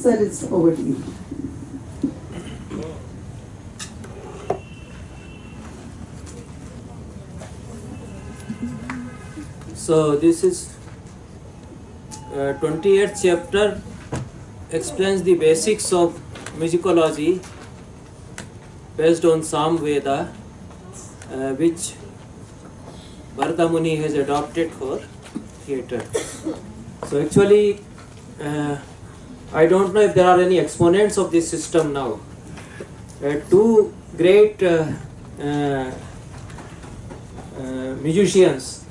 Sir, it's over to you. So this is 28th chapter, explains the basics of musicology based on Sam Veda, which Bharata Muni has adopted for theatre. So actually, I don't know if there are any exponents of this system now. Two great musicians,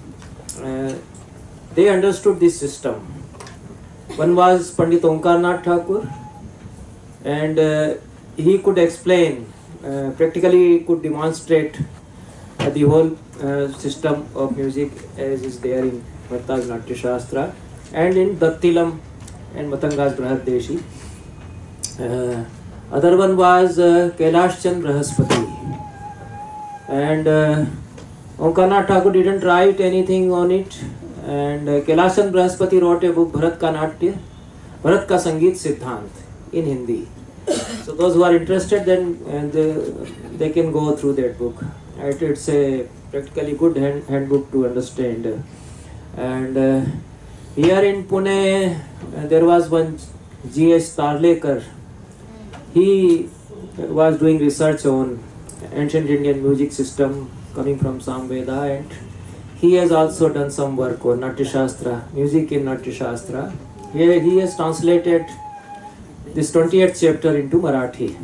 they understood this system. One was Pandit Omkarnath Thakur, and he could explain, practically could demonstrate the whole system of music as is there in Bharata's Natya Shastra and in Dattilam and Matanga's Brahadeshi. Other one was Kailash Chand Brahaspati, and Omkarnath Thakur didn't write anything on it, and Kailash Chand Brahaspati wrote a book, Bharat Ka Natya, Bharat Ka Sangeet Siddhant, in Hindi. So those who are interested, then they can go through that book. It's a practically good handbook to understand. And here in Pune, there was one G.S. Tarlekar. He was doing research on ancient Indian music system coming from Samveda, and he has also done some work on Natya Shastra, music in Natya Shastra. Here he has translated this 28th chapter into Marathi.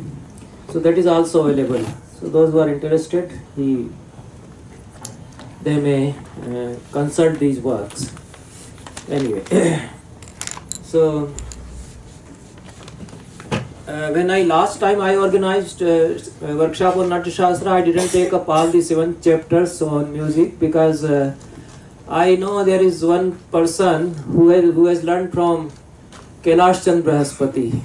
So that is also available. So those who are interested, they may consult these works. Anyway, so when last time I organized a workshop on Natya Shastra, I didn't take up all the 7 chapters on music because I know there is one person who has learned from Kailash Chand Brahaspati,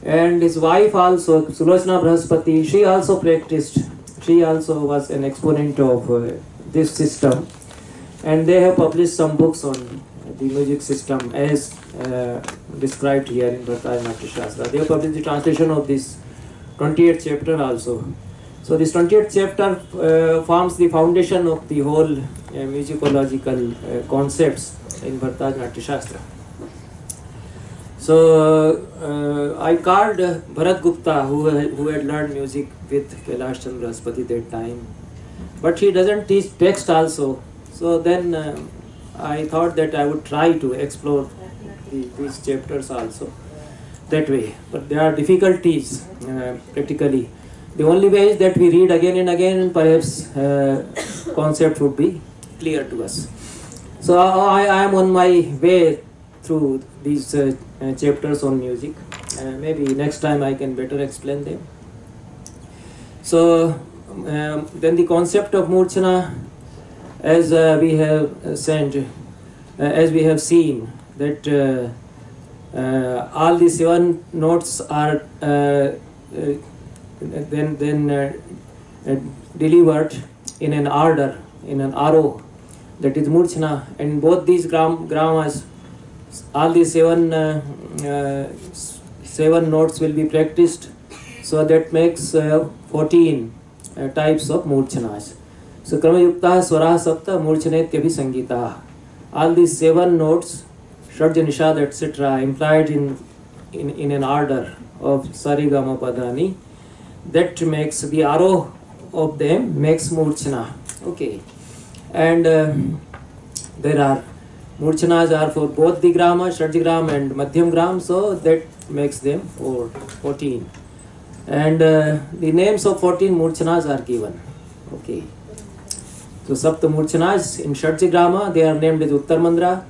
and his wife also, Sulochana Brahaspati, she also practiced. She also was an exponent of this system, and they have published some books on the music system as described here in Bharata Natya Shastra. They have published the translation of this 28th chapter also. So this 28th chapter forms the foundation of the whole musicological concepts in Bharata Natya Shastra. So I called Bharat Gupta, who had learned music with Kailash Chand Brahaspati that time, but he doesn't teach text also. So then I thought that I would try to explore these chapters also that way. But there are difficulties practically. The only way is that we read again and again, and perhaps concept would be clear to us. So I am on my way through these chapters on music. Maybe next time I can better explain them. So then the concept of Murchana, as we have seen that all the 7 notes are then delivered in an order, in an arrow, that is Murchana, and both these gramas, all the 7 notes will be practiced, so that makes 14 types of Murchanas. So Kramayukta Swara Sapta Murchanetyavi Sangita. All these 7 notes, Shadja Nishad, etc., implied in an order of Sarigama Padani, that makes the arrow of them makes Murchana. Okay. And there are Murchanas are for both the grama, Shadjagram and Madhyam gram, so that makes them 14. And the names of 14 Murchanas are given. Okay. So Sapta Murchanas in Shadjagrama, they are named as Uttar Mandra,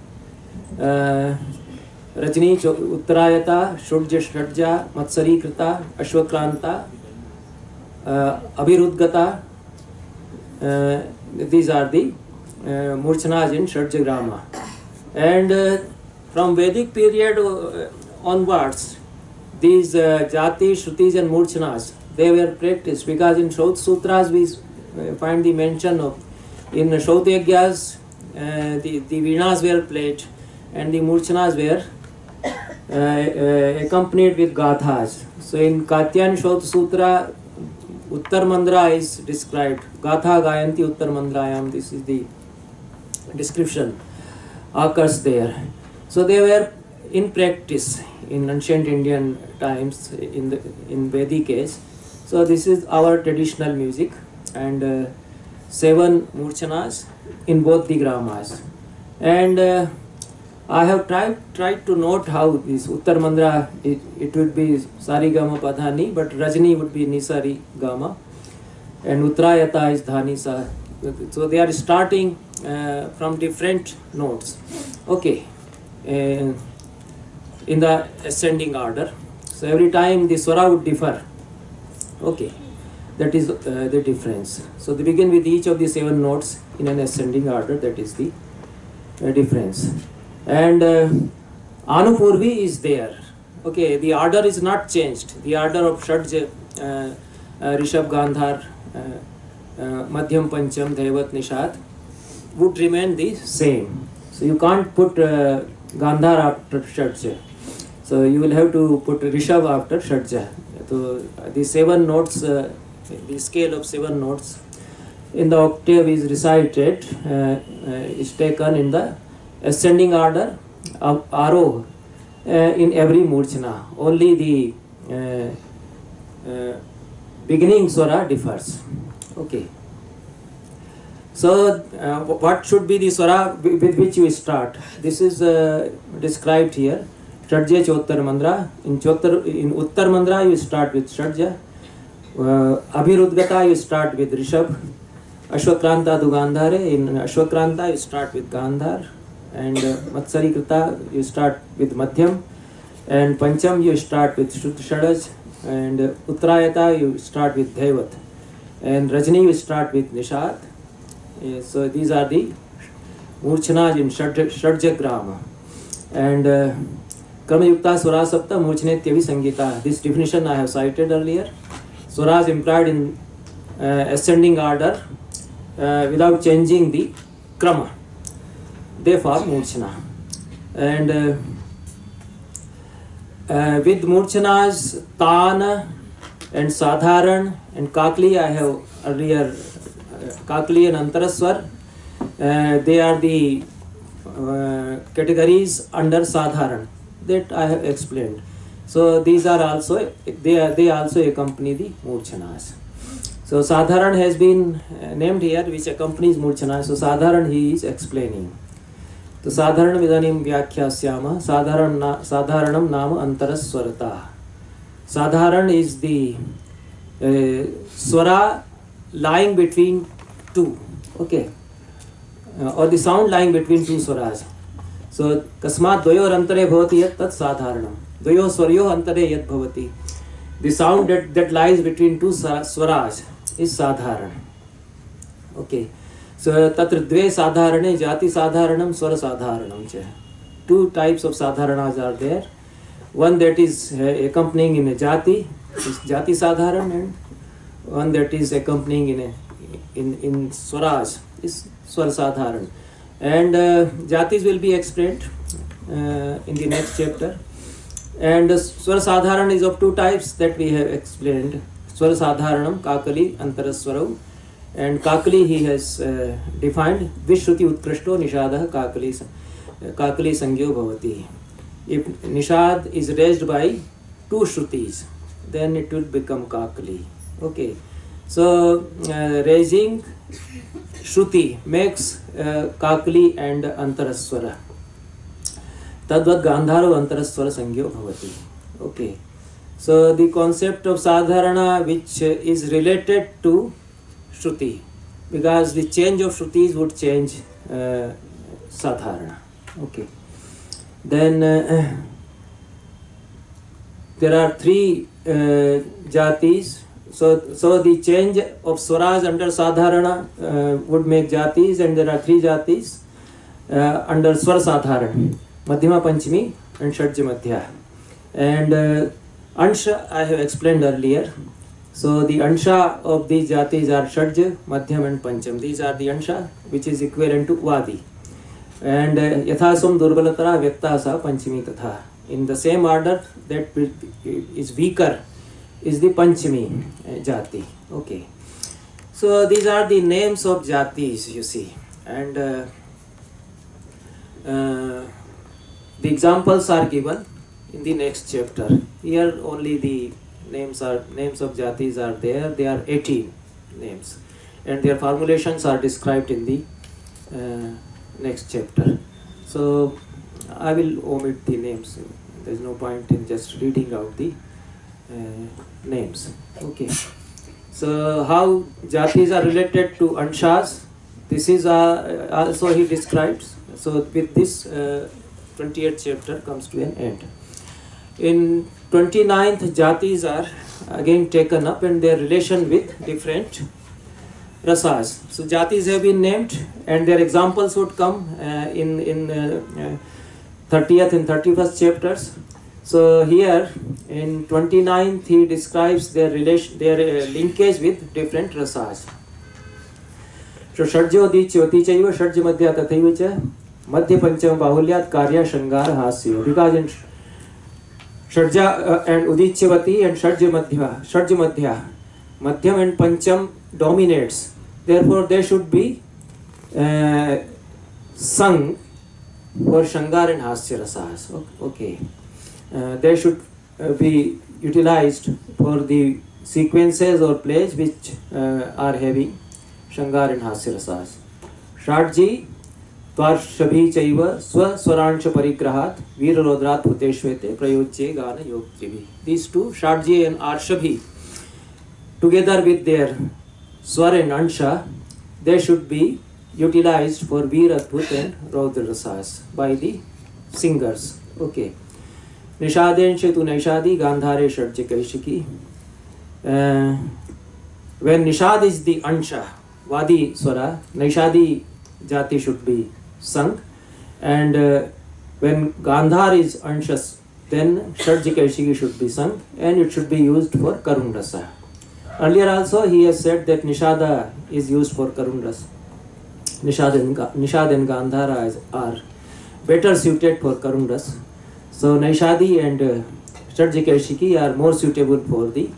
Rajni Uttarayata, Shudja Shadja, Matsari Krita, Ashwakranta, Abhirudgata. These are the Murchanas in Shadjagrama. And from Vedic period onwards, these Jati, Shrutis and Murchanas, they were practiced, because in Shraut Sutras we find the mention of, in Shraut Yagyas, the Veenas were played and the Murchanas were accompanied with gathas. So in Katyayana Shot Sutra, Uttar Mandra is described. Gatha Gayanti Uttar Mandrayam. This is the description occurs there. So they were in practice in ancient Indian times in Vedic age. So this is our traditional music, and 7 murchanas in both the gramas. And I have tried to note how this Uttar Mandra, it would be Sari Gama Padhani, but Rajni would be Nisari Gama, and Uttrayata is Dhani Sa. So they are starting from different notes. Okay, in the ascending order. So every time the swara would differ. Okay, that is the difference. So they begin with each of the 7 notes in an ascending order. That is the difference. And Anupurvi is there. Okay, the order is not changed. The order of Shadja, Rishabh, Gandhar, Madhyam, Pancham, Dhaivat, Nishad would remain the same. So you can't put Gandhar after Shadja. So you will have to put Rishabh after Shadja. So the 7 notes, the scale of 7 notes in the octave is recited, is taken in the ascending order of Aroh in every murchana. Only the beginning swara differs. Okay. So what should be the swara with which you start? This is described here. Shadja Chottar Mandra. In Uttar Mandra you start with Shadja. Abhirudgata you start with Rishabh. Ashwakranta to Gandhare. In Ashwakranta you start with Gandhar. And Matsari Krita you start with Madhyam. And Pancham you start with Shadaj. And Uttrayata you start with Dhaivat. And Rajni you start with Nishad. So these are the Murchanas in Shadja Grama. And Kramayukta Swara Sapta Murchanetyavi Sangita. This definition I have cited earlier. Swaras implied in ascending order without changing the Krama. They form Murchana. And with Murchanas, Tana and Sadharan and Kakli, I have earlier Kakli and Antaraswar. They are the categories under Sadharan that I have explained. So these are also, they also accompany the Murchanas. So Sadharan has been named here, which accompanies Murchanas. So Sadharan he is explaining. So Sadharan Vidanim Vyakhyāsyāma Sadharanam Nama Antaraswarata. Sadharan is the swara lying between 2. Okay. Or the sound lying between 2 swaras. So Kasmat Dvayor Antare Bhavati Yat Tat Sadharanam. Dvayo Swaryo Antare Yat Bhavati. The sound that lies between 2 swaras is Sadharan. Okay. So Tatra Dve Sadharane Jati Sadharanam Swara Sadharanam. 2 types of Sadharanas are there. One that is accompanying in a Jati, is Jati Sadharan, and one that is accompanying in Swaras is Swara Sadharan. And Jatis will be explained in the next chapter. And Swara Sadharan is of 2 types that we have explained. Swara Sadharanam, Kakali, Antaraswaram. And Kakali he has defined Vishruti Utkrishto Nishadaha Kakali Sangyo Bhavati. If Nishad is raised by 2 Shrutis, then it will become Kakali. Okay. So raising Shruti makes Kakali and Antaraswara. Tadvat Gandharo Antaraswara Sangyo Bhavati. Okay. So the concept of Sadharana, which is related to Shruti, because the change of Shrutis would change Sadharana. Okay. Then there are 3 jatis. So the change of swaras under Sadharana would make jatis, and there are 3 jatis under Swara Sadharana. Madhyama, Panchami and Shadja Madhya. And Ansha I have explained earlier. So the Ansha of these jatis are Shadja, Madhyam and Pancham. These are the Ansha which is equivalent to Vadi. And Yathasam Durbalatara Vyaktasa Panchami Tatha. in the same order that is weaker is the Panchami Jati. Okay. So these are the names of Jatis, you see, and the examples are given in the next chapter. Here only the names of Jatis are there. They are 18 names, and their formulations are described in the next chapter. So I will omit the names. There is no point in just reading out the names. Okay. So how Jatis are related to Anshas, this is also he describes. So with this 28th chapter comes to an end. In 29th, Jatis are again taken up and their relation with different rasas. So Jatis have been named and their examples would come in 30th and 31st chapters. So here in 29th he describes their relation, their linkage with different rasas. So Shadjodi Choti Chaiva Shadj Madhya Tathaiva Cha Madhya Pancham Bahulyat Karya Shangar Hasya. Because in Shadja and Udichyavati and Shadj Madhya, Madhyam and Pancham dominates. Therefore they should be sung for Shangar and Hasya rasas. Okay. They should be utilized for the sequences or plays which are having Shangar and Hasya rasas. Shadji Tvarshabhi Chaiva Swa Swaransha Parigrahat Veera Rodrat Bhuteshvete Prayojye Gana Yogtrivi. These two, Shadji and Arshabhi, together with their Swar and Ansha, they should be utilized for Veera, Adbhut and Raudra rasas by the singers. Okay. Nishaden Shetu Naishadi Gandhare Shadji Kaishiki. When Nishad is the Ansha, Vadi Swara, Naishadi Jati should be sung, and when Gandhar is Anshas, then Shadji Kaishiki should be sung, and it should be used for Karun Rasa. Earlier also he has said that Nishada is used for Karun Rasa. Nishad and Gandhara are better suited for Karun Rasa. So Naishadi and Shadji Kaishiki are more suitable for the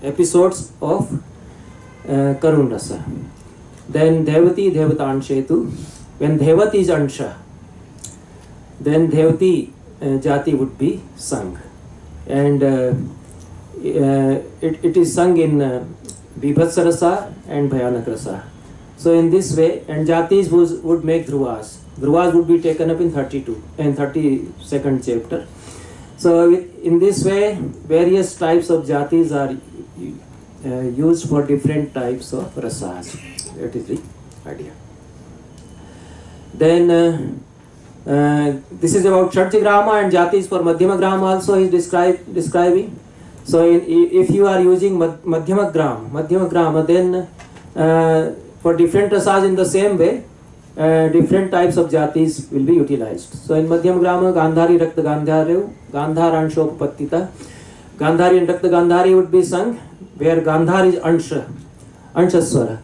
episodes of Karun Rasa. Then Devati Devatanshetu. When Devati is Ansha, then Devati Jati would be sung. And it is sung in Bibhatsa Rasa and Bhayanak Rasa. So in this way, and Jatis would make Dhruvas. Dhruvas would be taken up in 32 and 32nd chapter. So in this way, various types of Jatis are used for different types of rasas. That is the idea. Then this is about Shadjigrama and Jatis for Madhyamagram also is describing. So if you are using Madhyamagrama, then for different rasas in the same way, different types of Jatis will be utilized. So in Madhyamagrama, Gandhari Rakta Gandhari, Gandhar Anshopattita. Gandhari and Rakta Gandhari would be sung, where Gandhar is Anshaswara.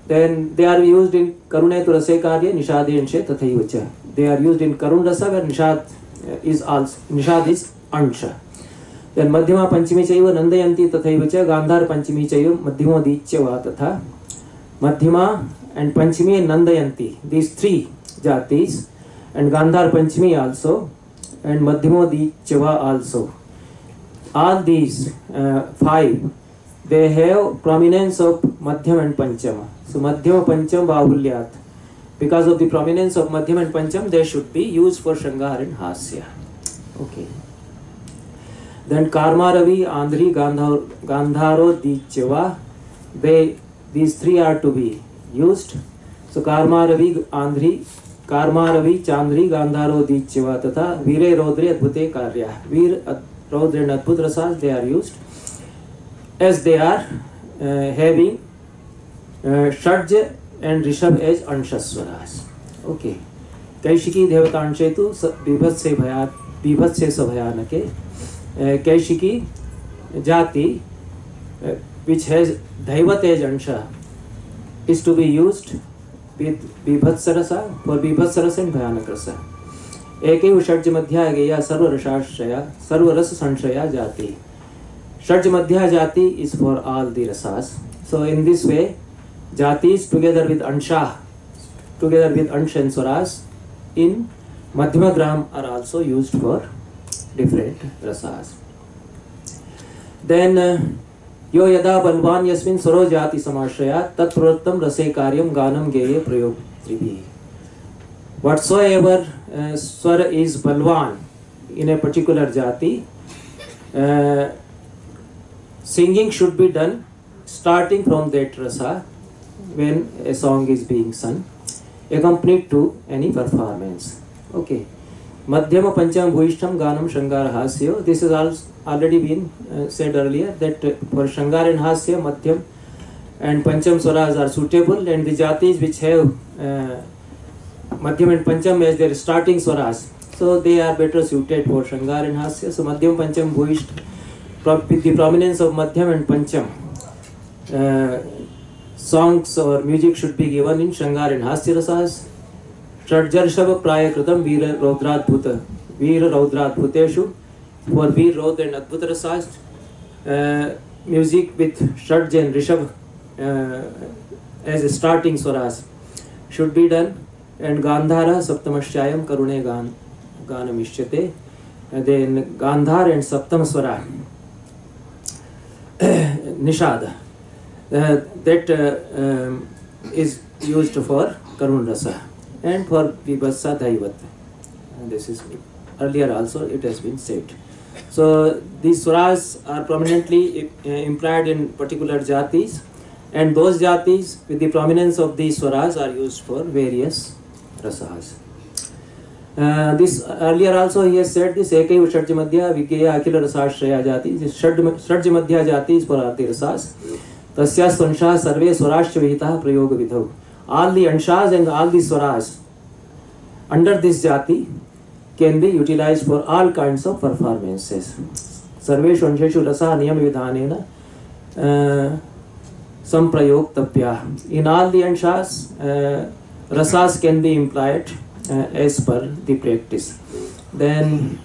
Then they are used in Karunetu Rase Karya, Nishadi and She Tathaivacha. They are used in Karun Rasa, where Nishad is Ansha. Then Madhyama Panchami Chaiva Nandayanti Tathaivacha, Gandhar Panchami Chaiva Madhyama Dichya Tatha. Madhyama and Panchami and Nandayanti, these three Jatis, and Gandhar Panchami also, and Madhyama Dichya also. All these five, they have prominence of Madhyam and Pancham. So Madhyam Pancham Bahulyat. Because of the prominence of Madhyam and Pancham, they should be used for Shangar and Hasya. Okay. Then Karma Ravi, Andhri, Gandharo, Dichava, these three are to be used. So Karma Ravi, Andhri, Karma Ravi, Chandri, Gandharo, Dichava, Tatha, Vire, Rodre, Adbhute, Karya. Vir, Rodre and Adbhut rasas, they are used as they are having Shadj and Rishabh as Anshaswaras. Okay. Kaishiki Devatanshetu Bibhatse Sabhayanake. Kaishiki Jati, which has Dhaivat as Ansha, is to be used with Bibhatsa Rasa, for Bibhatsa Rasa and Bhayanak Rasa. एकैव षड्ज मध्या गेया सर्वरसाश्रया सर्वरस संशया जाति. षड्ज madhya jati is for all the rasas. So in this way, jatis together with ansha, together with ansha and swaras in madhyama gram are also used for different rasas. Then yo yada balvan yasmin swaro jati samashraya tat pravattam rase karyam ganam geye prayog tribhi. Whatsoever swara is balvan in a particular jati, singing should be done starting from that rasa when a song is being sung, accompanied to any performance. Okay. Madhyama Pancham Bhuishtam Ganam Shangara Hasya. This has already been said earlier that for Shangara and Hasya, Madhyam and Pancham Swaras are suitable, and the jatis which have Madhyam and Pancham as their starting swaras, so they are better suited for Shangara and Hasya. So Madhyam Pancham Bhuishtam, with the prominence of Madhyam and Pancham, songs or music should be given in Shangara and Hasya rasas. Shadjarshava Praya Kritam Veera Raudradbhuta Veera Raudradbhuteshu, for Veer Raudra and Adbhuta rasas, music with Shadj and Rishabh as a starting swaras should be done, and Gandhara Saptamashyayam Karune Ganamishyate, then Gandhar and Saptam Swara Nishad, that is used for Karun Rasa and for Vibhasa Daivat. This is earlier also it has been said. So these swaras are prominently implied in particular jatis, and those jatis with the prominence of these swaras are used for various rasas. This earlier also he has said this Ekaiva Shadja Madhya Vigeya Akila Rasashraya Jati. This Shadja Madhya Jati is for Arti Rasas. Tasya Swansha Sarve Swarashya Vihita Prayoga Vidhav. All the Anshas and all the Swaras under this Jati can be utilized for all kinds of performances. Sarveshu Ansheshu Rasa Niyam Vidhanena Samprayog Tapya. In all the Anshas, rasas can be implied as per the practice. Then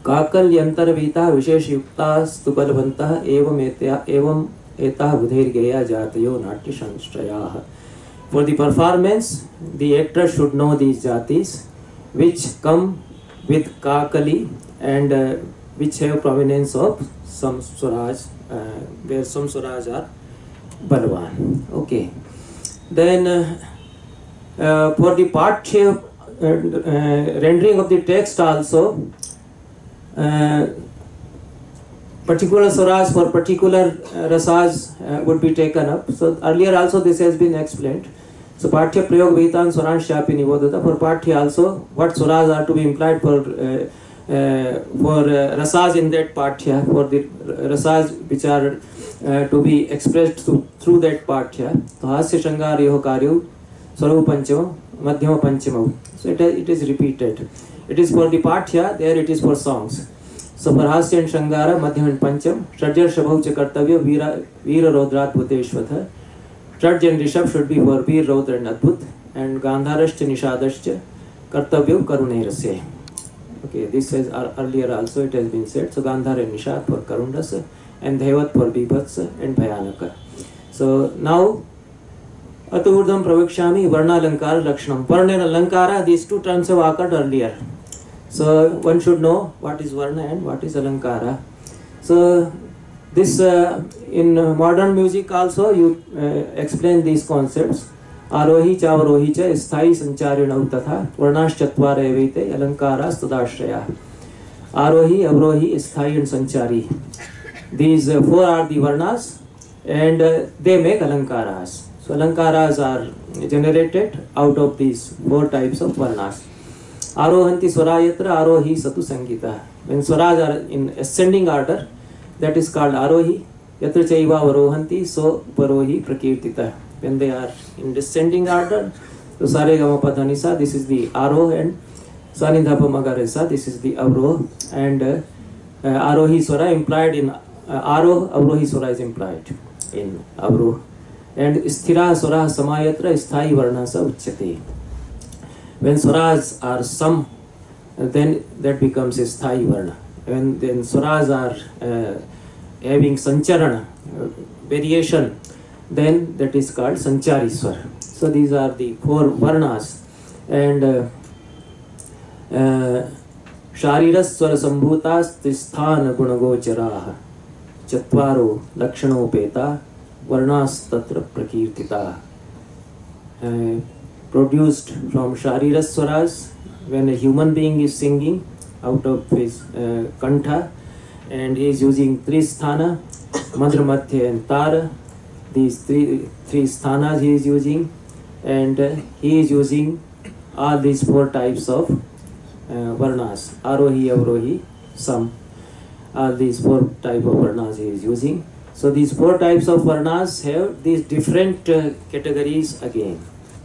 Kakal Yantar Vita Vishesh Yukta Stubalvanta Evam Etah Budher Gaya Jatayo Natya Shanstrayah. For the performance, the actor should know these jatis which come with Kakali and which have provenance of some swaraj, where some swaraj are Balwan. Okay. Then for the Pathya rendering of the text also, particular swaras for particular rasas would be taken up. So earlier also this has been explained. So Pathya Prayog Vitan Swaran Shapi Nivodata. For Pathya also, what swaras are to be implied for rasas in that Pathya, for the rasas which are to be expressed through that Pathya. So Hasya Shangar Yoho Karyu Swarup Pancham Madhyama Pancham. So it is repeated. It is for the Pathya, there it is for songs. So for Hasya and Shangara, Madhyam and Pancham, Shadjar Shabhavcha Kartavya, Veera Raudrat Bhuteshvatha. Shadj and Rishabh should be for Veer Raudra and Adbhut, and Gandharashcha Nishadashcha Kartavya Karune Rasya. Okay, this is earlier also it has been said. So Gandhar and Nishad for Karun Rasa, and Dhevat for Bibhatsa and Bhayanaka. So now Aturdham Pravikshami Varna Alankara Lakshanam. Varna and Alankara, these two terms have occurred earlier. So one should know what is Varna and what is Alankara. So this in modern music also you explain these concepts. Arohi cha avarohi cha sthai sancharinau tatha varnash chatvara evite alankara stadashraya. Arohi, avrohi, sthai and sanchari. These four are the varnas and they make alankaras. So alankaras are generated out of these four types of varnas. Arohanti swarayatra arohi satu sangita. When swaras are in ascending order, that is called arohi. Yatra chaiva avarohanti so parohi prakirtita. When they are in descending order, so sare gama padhanisa, this is the aroh, and sanidhapa magaresa, this is the avroh, and arohi swara implied in aroh, avrohi swara is implied in avroh, and sthira swara samayatra sthai varna sa uchyate. When swaras are some, then that becomes a sthai varna. When then swaras are having sancharana, variation, then that is called sanchari swara. So these are the four varnas. And शारीरस्वर संभूतास्तिस्थान गुणगोचराः चत्वारो लक्षणोपेता वर्णास्तत्र प्रकीर्तिताः. Produced from shariraswaras, when a human being is singing out of his kantha, and he is using three sthana, madhya, madhya and tara. These three sthanas he is using, and he is using all these four types of varnas, arohi, avrohi, sam. All these four type of varnas he is using. So these four types of varnas have these different categories again.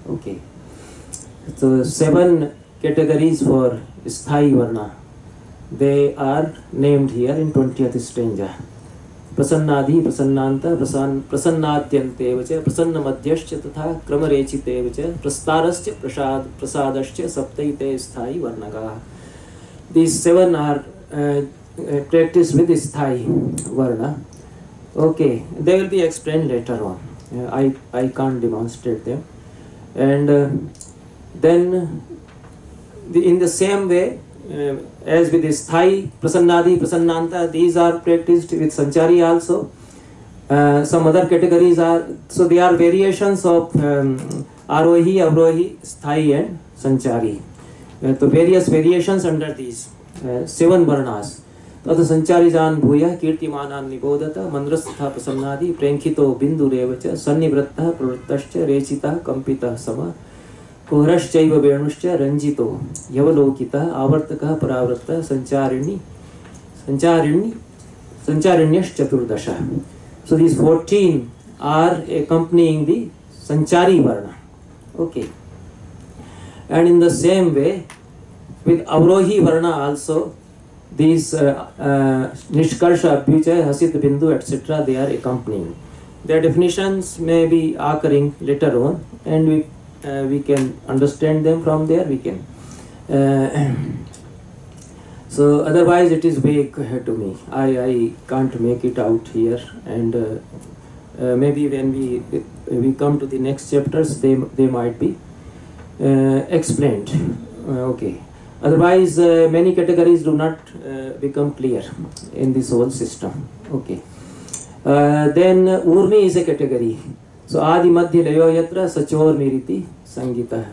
Okay. So 7 categories for sthai varna. They are named here in 20th stanza. Prasannadhi, prasannanta, prasannatyante vacha, prasannamadhyascha tatha kramarechite vacha, prastarascha, prasadascha, saptaite sthai varnaga. These 7 are practiced with sthai varna. Okay, they will be explained later on. I can't demonstrate them. And then in the same way, as with this sthai, prasannadi, prasannanta, these are practiced with sanchari also. Some other categories are, so they are variations of arohi, avrohi, sthai and sanchari. So various variations under these 7 varnas. तथ संचारी जान भूया कीर्तिमानान् निबोधत मंद्रस्तथा प्रसन्नादि प्रेंखितो बिंदुरेव च सन्निवृत्तः प्रवृत्तश्च रेचितः कंपितः सम कुहरश्चैव वेणुश्च रंजितो यवलोकितः आवर्तकः परावर्तः संचारिण्यश्चतुर्दश. So these 14 are accompanying the sanchari varna. Okay. And in the same way with avrohi varna also, these Nishkarsha, Abhyuchaya, Hasit, Bindu, etc., they are accompanying. Their definitions may be occurring later on, and we can understand them from there. We can. So otherwise, it is vague to me. I can't make it out here, and maybe when we come to the next chapters, they might be explained. Okay. Otherwise, many categories do not become clear in this whole system. Okay. Then Urmi is a category. So Adi Madhya Layo Yatra Sachor Miriti Sangita.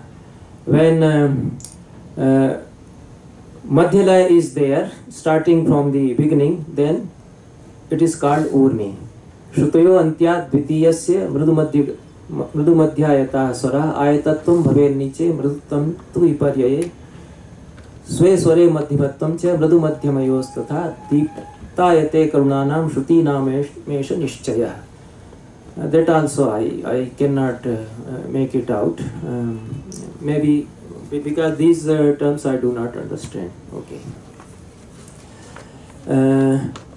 When Madhya Laya is there, starting from the beginning, then it is called Urmi. Shrutoyo Antya Dvitiyasya Mrudu Madhyayata Swara Ayatatvam Bhaven Niche Mrudutam Tu Viparyaye स्वे स्वरे मध्यमत्वं च मृदु मध्यमयोस्तथा दीप्तायते करुणानां श्रुतीनामेष निश्चयः. That also I cannot make it out. Maybe because these terms I do not understand. Okay.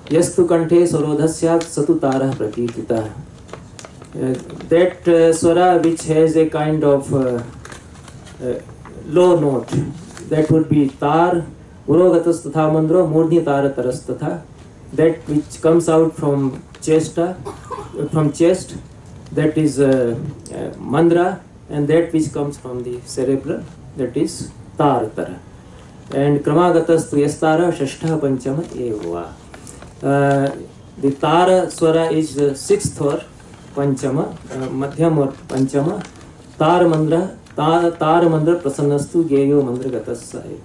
Yastu kanthe swarodhasyat satu tarah prakirtitah. That swara which has a kind of low note, that would be tar, urogatas tatha mandro, murdhi tara taras tatha. That which comes out from chest, that is mandra, and that which comes from the cerebral, that is tar tara. And kramagatas tu yastara shashtha panchama eva. The tara swara is the 6th or panchama, madhyam or panchama. Tar mandra prasannastu geyo mandra gatasai.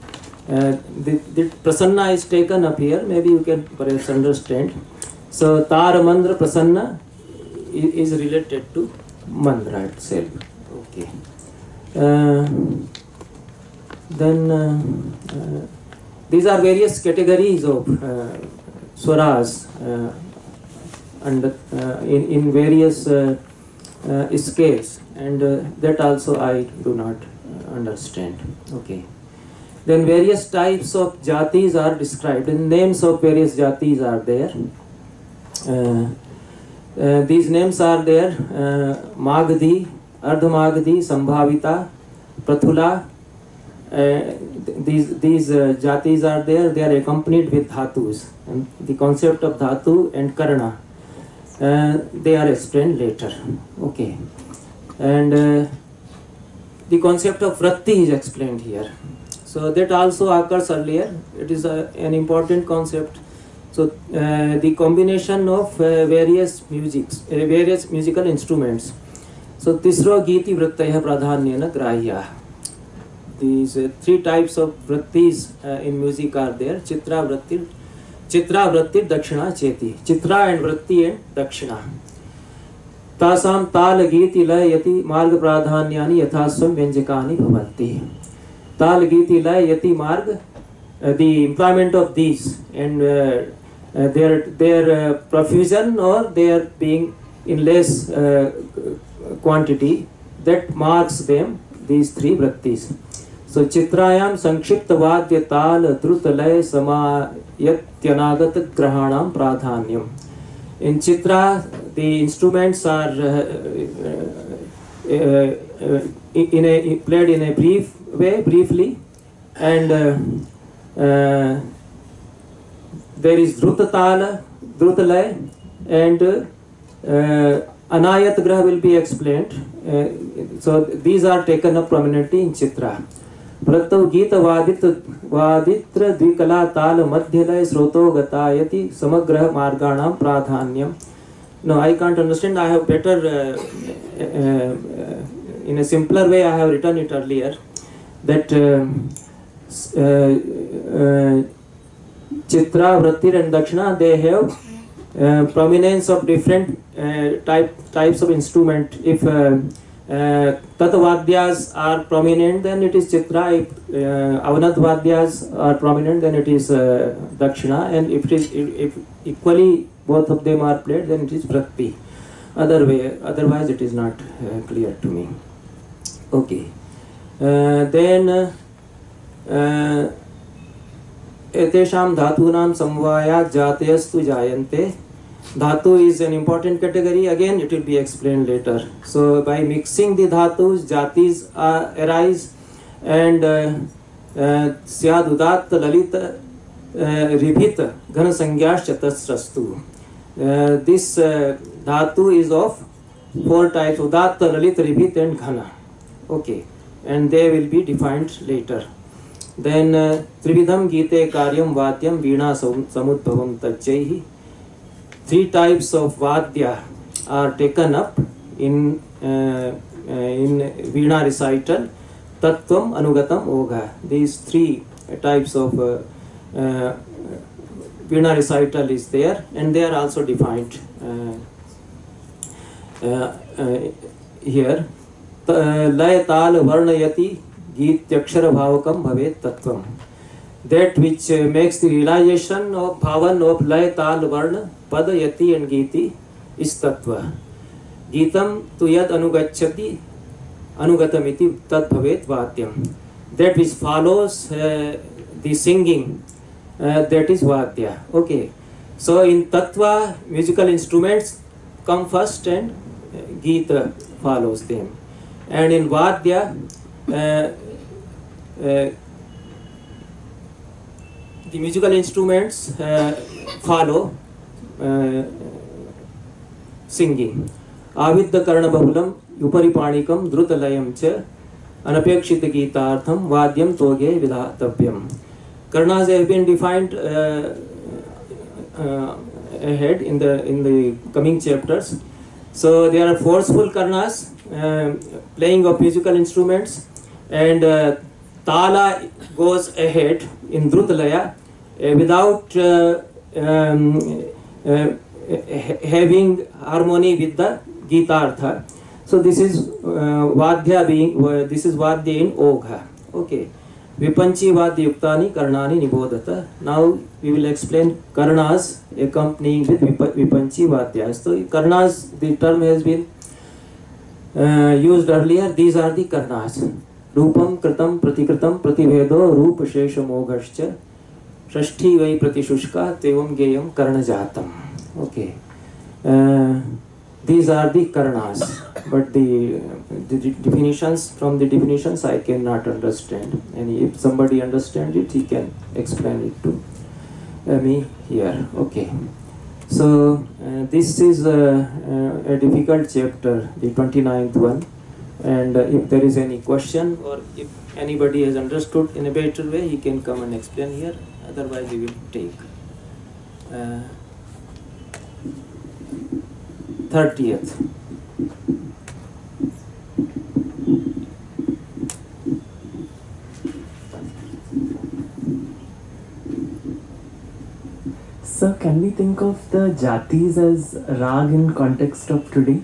The prasanna is taken up here, maybe you can perhaps understand. So tar mandra prasanna is related to mandra itself. Okay. Then these are various categories of swaras and in various scales, and that also I do not understand. Okay. Then various types of jatis are described, and names of various jatis are there. These names are there: Magdhi, Ardhamagdhi, Sambhavita, Prathula, these jatis are there. They are accompanied with dhatus, and the concept of dhatu and karna they are explained later. Okay, and the concept of vritti is explained here. So that also occurs earlier. It is an important concept. So the combination of various musical instruments. So tisro giti vrittaya pradhanyena grahya. These three types of vrittis in music are there. Chitra vritti, dakshina, cheti. Chitra and vritti and dakshina. Tasam tal giti lay yati marg pradhanyani yathasvam vyanjakani bhavanti. Tal giti lay yati marg, the employment of these and their profusion or their being in less quantity, that marks them, these three vrittis. So chitrayam sankshipta vadya tal drutalay samayatyanagat grahanam pradhanyam. In chitra, the instruments are played in a briefly, and there is Dhrutatala, Dhrutalay, and Anayat Graha will be explained. So these are taken up prominently in Chitra. Prattav Gita Vaditra Dvikala Tala Madhyalay Sroto Gatayati Samagraha Marganam Pradhanyam. No, I can't understand. I have better, in a simpler way, I have written it earlier. That Chitra, Vrittir and Dakshina, they have prominence of different types of instrument. If Tatvadyas are prominent, then it is Chitra. If Avanadvadyas are prominent, then it is Dakshina. And if equally both of them are played, then it is Vritti. Otherwise it is not clear to me. Okay. Then etesham dhatunam samvayat jateyastu jayante. Dhatu is an important category. Again, it will be explained later. So by mixing the dhatus, jatis arise, and syad udat lalita ribhita ghana sangyash chatasrastu. This dhatu is of four types: udat, lalit, ribhit and ghana. Okay, and they will be defined later. Then Trividham Gite Karyam Vadyam Veena Samudbhavam Tajjaihi. Three types of Vadya are taken up in Veena recital. Tattvam, Anugatam, Ogha. These three types of Veena recital is there, and they are also defined here. Lay Tal Varnayati Gityaksara Bhavakam Bhavet Tattvam. That which makes the realization of Bhavan of Lay Tal Varna, Pada, Yati and Giti is Tattva. Gitam tu yad anugacchati anugatamiti tat bhavet vadyam. That which follows the singing, that is Vadya. Okay. So in Tattva, musical instruments come first and Gita follows them. And in Vadya, the musical instruments follow singing. Avidya karna bahulam uparipanikam drutalayam cha anapekshita gitartham vadyam toge vidhatavyam. Karnas have been defined ahead in the coming chapters. So there are forceful karnas, playing of musical instruments, and Tala goes ahead in Drutalaya without having harmony with the Gitartha. So this is Vadya this is Vadya in Ogha. Okay. Vipanchi Vadya Yuktani Karnani Nibodhata. Now we will explain Karnas accompanying with Vipanchi Vadyas. So Karnas, the term has been used earlier. These are the Karnas. Rupam Kritam Pratikritam Prativedo Rupa Shesha Moghascha Shashti Vai Pratishushka Tevam Geyam Karnajatam. Okay. These are the Karnas. but the definitions, from the definitions I cannot understand, and if somebody understands it, he can explain it to me here. Okay. So this is a difficult chapter, the 29th one, and if there is any question or if anybody has understood in a better way, he can come and explain here. Otherwise, we will take 30th. Sir, can we think of the jatis as rag in context of today,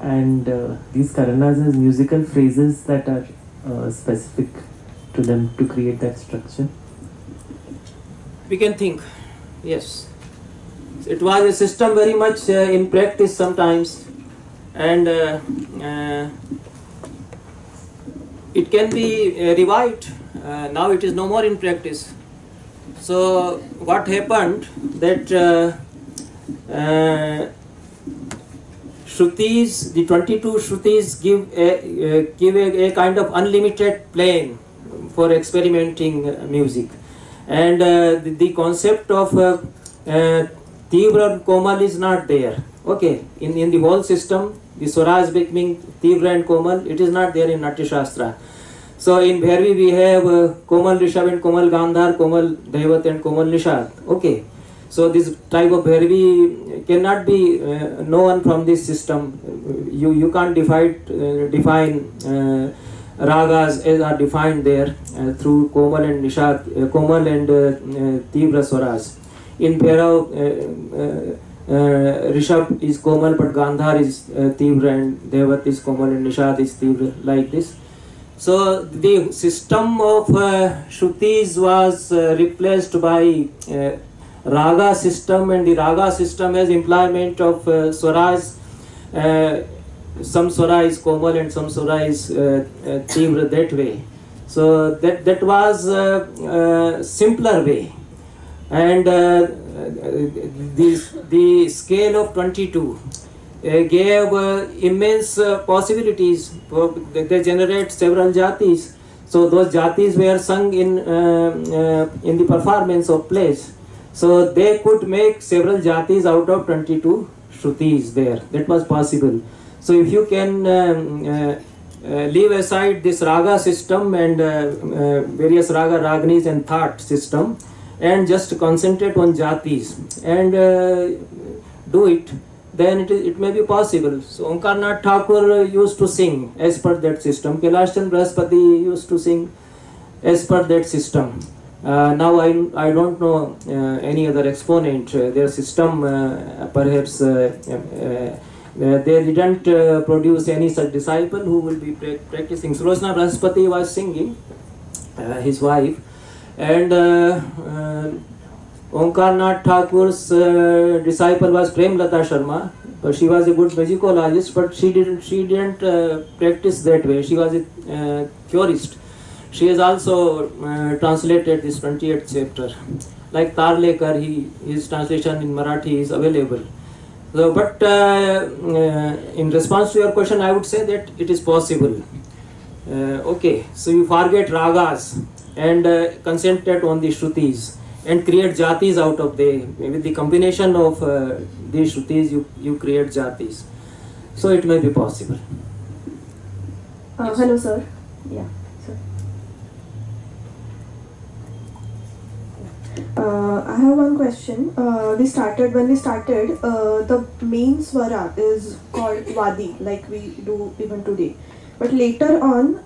and these karanas as musical phrases that are specific to them to create that structure? We can think, yes. It was a system very much in practice sometimes, and it can be revived. Now it is no more in practice. So what happened that Shrutis, the 22 Shrutis give a kind of unlimited plane for experimenting music, and the concept of Tivra and Komal is not there. Okay, in the whole system, the Swaraj becoming Tivra and Komal, it is not there in Natya Shastra. So in Bhairavi we have Komal Rishabh and Komal Gandhar, Komal Dhaivat and Komal Nishad. Okay, so this type of Bhairavi cannot be known from this system. You can't define ragas as are defined there through Komal and Nishad, Komal and Tivra Swaraj. In Bhairav, Rishabh is Komal, but Gandhar is Tivra, and Dhaivat is Komal, and Nishad is Tivra, like this. So the system of Shrutis was replaced by Raga system, and the Raga system has employment of Swaraj. Some Swaraj is Komal and some Swaraj is Tivra, that way. So that was a simpler way. And the scale of 22 gave immense possibilities. They generate several jatis. So those jatis were sung in the performance of plays. So they could make several jatis out of 22 shrutis there. That was possible. So if you can leave aside this raga system and various raga, ragnis and thought system, and just concentrate on jatis and do it, then it may be possible. So Omkarnath Thakur used to sing as per that system. Kailash Chandra Brihaspati used to sing as per that system. Now I don't know any other exponent. Their system perhaps they didn't produce any such disciple who will be practicing. Sulochana Brihaspati was singing, his wife, and Omkarnath Thakur's disciple was Premlata Sharma, but she was a good musicologist, but she didn't practice that way. She was a theorist. She has also translated this 28th chapter. Like Tarlekar, his translation in Marathi is available. So, but in response to your question, I would say that it is possible. Okay, so you forget ragas and concentrate on the shrutis and create jatis out of them. With the combination of these shrutis, you create jatis. So it may be possible. Yes. Hello, sir. Yeah. I have one question. When we started, the main swara is called Vadi, like we do even today. But later on,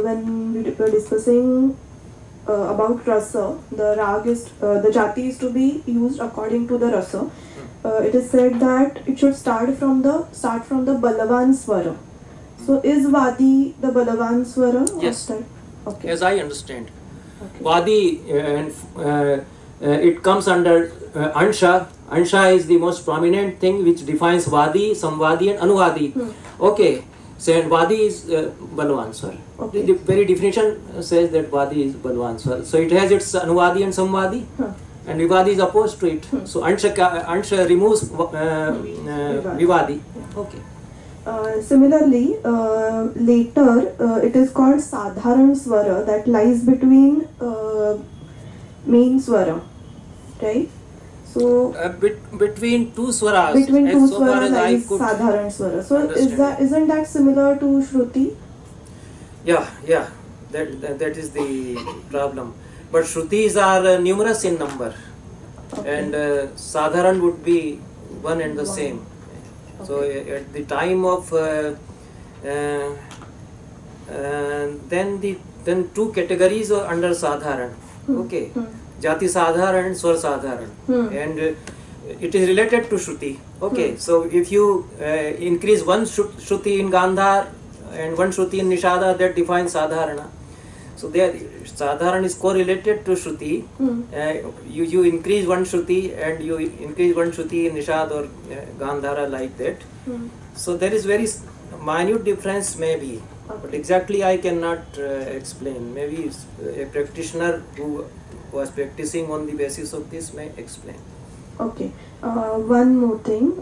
when we were discussing about rasa, the jati is to be used according to the rasa. It is said that it should start from the Balavan swara. So is Vadi the Balavan swara? Yes. Okay. As I understand. Okay. Vadi, it comes under Ansha. Ansha is the most prominent thing which defines Vadi, Samvadi and Anuvadi. Okay, so and Vadi is Balwan Swar. Okay. The very definition says that Vadi is Balwan Swar. So it has its Anuvadi and Samvadi, and Vivadi is opposed to it. So Ansha removes Vivadi. Okay. Similarly, later it is called Sadharan Swara, that lies between main Swara, right? So between two swaras, between two as so far Swara as I lies could Sadharan Swara. So understand. isn't that similar to Shruti? Yeah, yeah, that is the problem. But Shrutis are numerous in number, Okay. and Sadharan would be one and the One. same. So Okay. at the time of then two categories are under Sadharan. Okay, Jati Sadharan and Swar Sadharan, and it is related to Shruti. Okay, so if you increase one Shruti in Gandhar and one Shruti in Nishada, that defines Sadharana. So there, Sadharan is correlated to Shruti. You increase one Shruti and you increase one Shruti in Nishad or Gandhara, like that. So there is very minute difference maybe, but exactly I cannot explain. Maybe a practitioner who was practicing on the basis of this may explain. Okay. One more thing.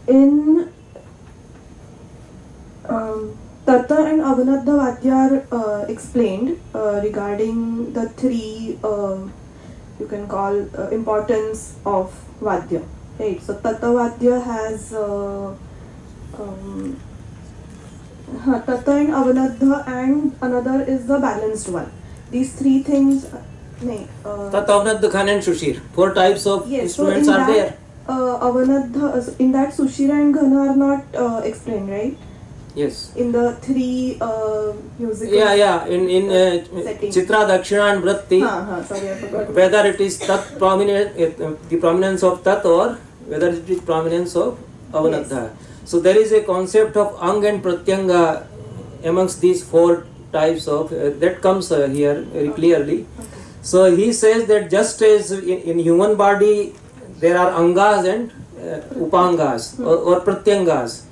In Tata and Avanadha Vadyar explained regarding the three, you can call importance of Vadya. Right. So Tata Vadya has Tata and Avanadha, and another is the balanced one. These three things. Tatavnad, Khan and Shushir. 4 types of Yes, instruments so in are there. Avanadha, in that Sushira and Ghana are not explained, right? Yes. In the three musical. Yeah. In setting. Chitra, Dakshina and Vritti, Sorry, I forgot. whether it is Tat prominent, the prominence of Tat, or whether it is prominence of Avanadha. Yes. So there is a concept of Ang and Pratyanga amongst these 4 types of, that comes here very clearly. Okay. So he says that just as in human body there are Angas and Upangas or Pratyangas.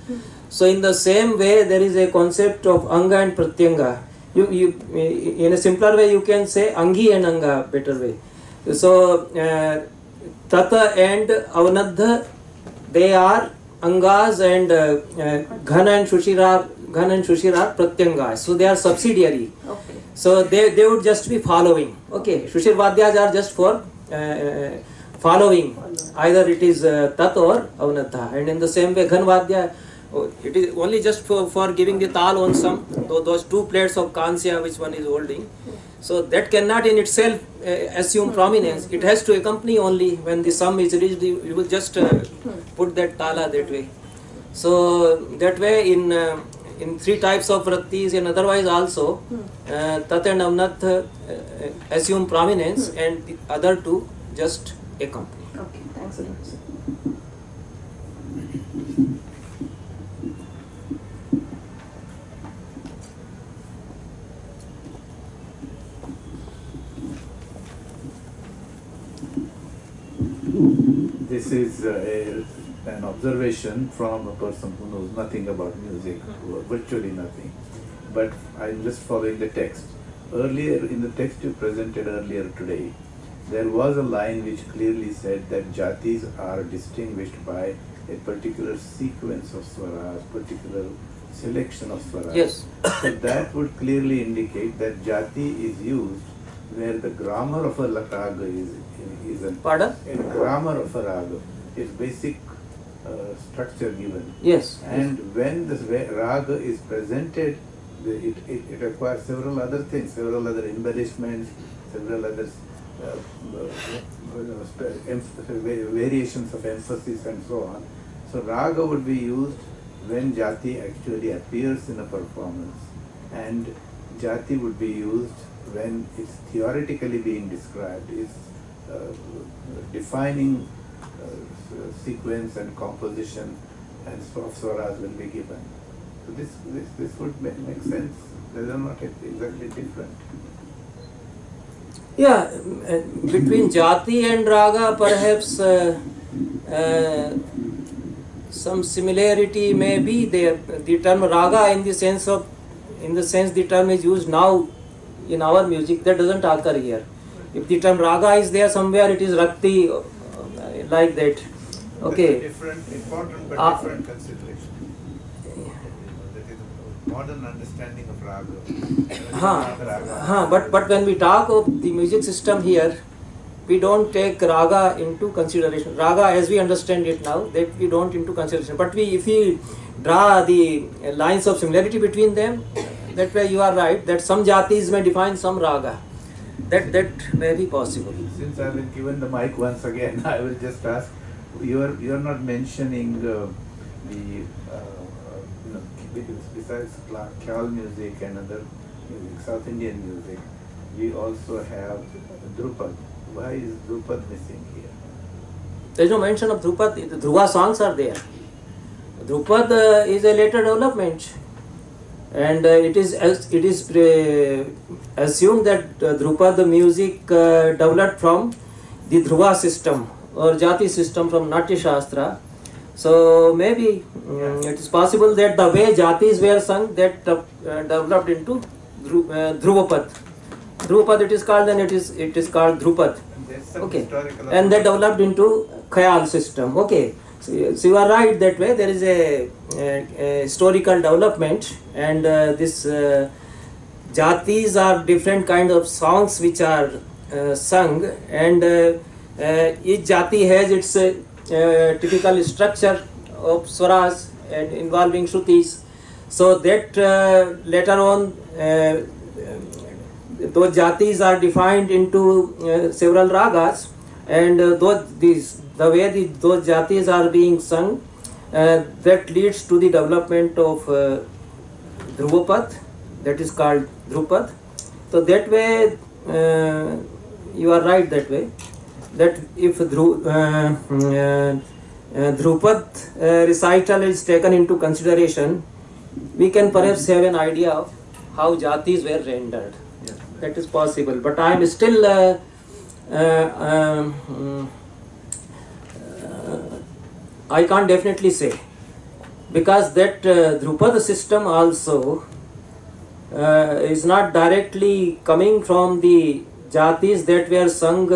So in the same way there is a concept of Anga and Pratyanga. You in a simpler way you can say Angi and Anga, better way. So Tata and Avanadha, they are Angas, and Ghana and Shushira are Pratyangas. So they are subsidiary. Okay. So they would just be following. Okay, Shushir Vadyas are just for following. Either it is Tat or Avanadha. And in the same way, Ghan Vadya, it is only just for giving the tal on some, those 2 plates of Kansya which one is holding. So that cannot in itself assume prominence. It has to accompany only. When the sum is reached, you will just put that tala that way. So that way in 3 types of vrittis and otherwise also, Tat and Avanadha assume prominence, and the other 2 just accompany. Okay, thanks a lot, sir. This is an observation from a person who knows nothing about music, virtually nothing. But I'm just following the text. Earlier, in the text you presented earlier today, there was a line which clearly said that jatis are distinguished by a particular sequence of swaras, particular selection of swaras. Yes. So that would clearly indicate that jati is used where the grammar of a raga is an Pardon? a grammar of a raga, its basic structure given. Yes. And when this raga is presented, it requires several other things, several other embellishments, several other variations of emphasis and so on. So raga would be used when jati actually appears in a performance, and jati would be used when it's theoretically being described, is defining sequence and composition, and of swaras will be given. So this would make sense. They are not exactly different. Yeah, between jati and raga perhaps some similarity may be there. The term raga in the sense the term is used now in our music, that doesn't occur here. If the term raga is there somewhere, it is rakti, like that. Okay. That's a different, important but different consideration. That is a modern understanding of raga. But when we talk of the music system here, we don't take raga into consideration. Raga, as we understand it now, that we don't into consideration. But if we draw the lines of similarity between them, that way you are right. That some jatis may define some raga. That may be possible. Since I have been given the mic once again, I will just ask. You are not mentioning the besides Khyal music and other music, South Indian music, we also have Drupad. Why is Drupad missing here? There is no mention of Drupad. The Dhruva songs are there. Drupad is a later development, and it is assumed that Drupad music developed from the Dhruva system or Jati system from Natya Shastra. So maybe it is possible that the way Jatis were sung, that developed into Dhruvapad. Dhruvapad it is called, and it is called Drupad. Okay, and that developed into Khyal system. Okay, so you are right that way. There is a historical development, and this Jatis are different kind of songs which are sung, and each Jati has its typical structure of swaras and involving shrutis, so that later on those jatis are defined into several ragas, and the way those jatis are being sung, that leads to the development of Dhruvapad, that is called Drupad. So that way you are right that way, that if Drupad recital is taken into consideration, we can perhaps have an idea of how jatis were rendered. Yes. That is possible, but I am still I can't definitely say, because that Drupad system also is not directly coming from the jatis that were sung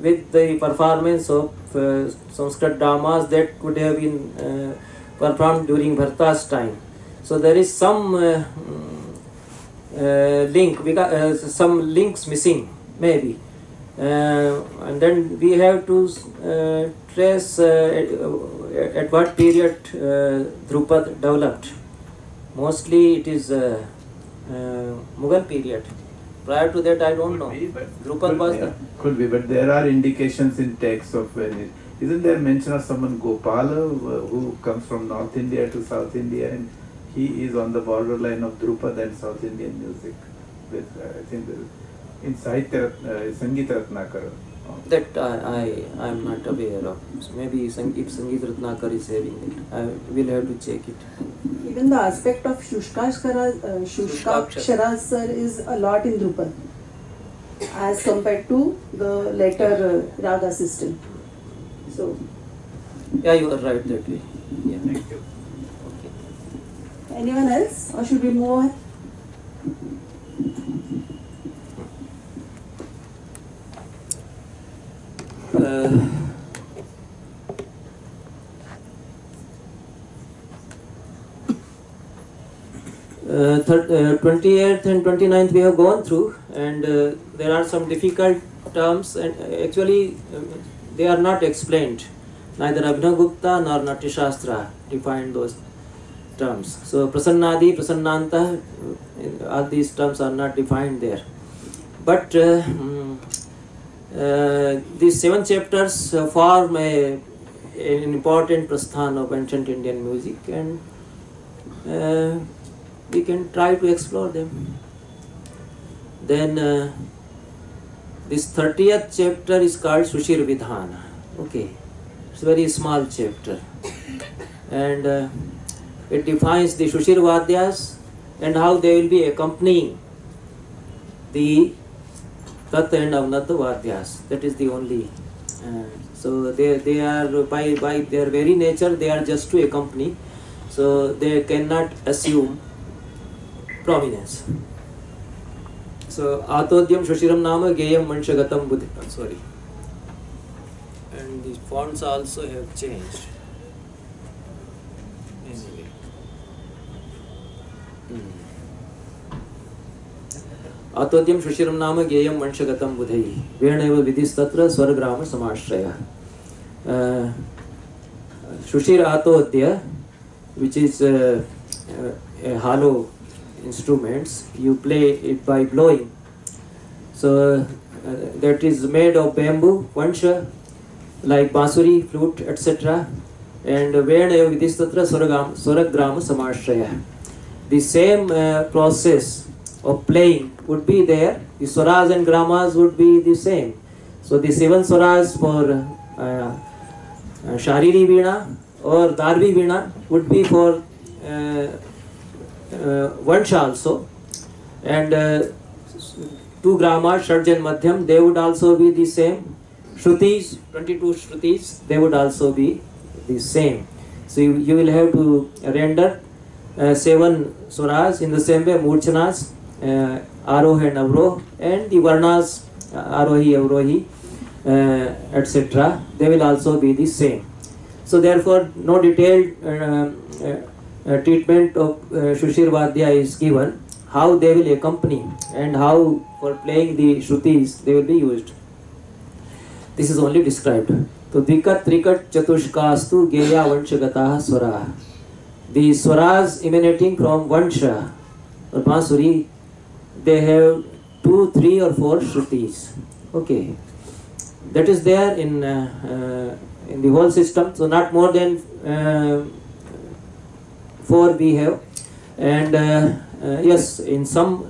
with the performance of Sanskrit dramas that could have been performed during Bharata's time. So there is some link, because some links missing maybe, and then we have to trace at what period Drupad developed. Mostly it is Mughal period. Prior to that, I don't know. Drupad was could be, but there are indications in text of when it. Isn't there mention of someone Gopala who comes from North India to South India, and he is on the borderline of Drupad and South Indian music? With I think in Sahitya Sangeet Ratnakar. that I am not aware of. So maybe if Sangeet Ratnakar is having it, I will have to check it. Even the aspect of Shushkakshara sir is a lot in Drupad as compared to the later raga system. So, Yeah, you are right that way. Yeah. Thank you. Okay. anyone else, or should we move on? 28th and 29th we have gone through, and there are some difficult terms, and actually they are not explained. Neither Abhinavgupta nor Natya Shastra defined those terms. So Prasannadi, Prasannanta, all these terms are not defined there. But these 7 chapters form an important prasthan of ancient Indian music, and we can try to explore them. Then this 30th chapter is called Sushir Vidhana. Okay, it's a very small chapter, and it defines the Shushir Vadyas and how they will be accompanying the Tat and Avnat Vadyas. That is the only. So they are by their very nature they are just to accompany. So they cannot assume prominence. So Atodyam Shushiram Nama Geyam Manshagatam Buddha. Sorry. and the fonts also have changed. Anyway. आतोद्यम शुशिरम नाम ज्ञेयम वंशगतम बुधैः वेणैव विधिस्तत्र स्वर्ग्राम समाश्रयः. Shushir Atodya, which is a hollow instruments, you play it by blowing. So that is made of bamboo, vansha, like bansuri, flute, etc. And Vedaya Vidistatra Swaragrama Samashraya. The same process of playing would be there. The swaras and gramas would be the same. So the 7 swaras for Shariri Veena or Darvi Veena would be for Vansha also, and 2 gramas, Shadjan Madhyam, they would also be the same. Shrutis, 22 Shrutis, they would also be the same. So you will have to render 7 swaras in the same way, Murchanas, Aroh and Avroh, and the Varnas, Arohi, Avrohi, etc. They will also be the same. So therefore, no detailed treatment of Shushir Vadya is given, how they will accompany and how for playing the Shrutis they will be used. This is only described. So Dikat, Trikat, Chatushkastu, Geya, Vanshagataha, Swara. The Swaras emanating from Vansha or Bansuri, they have 2, 3 or 4 Shrutis. Okay. That is there in the whole system. So not more than 4 we have, and yes, in some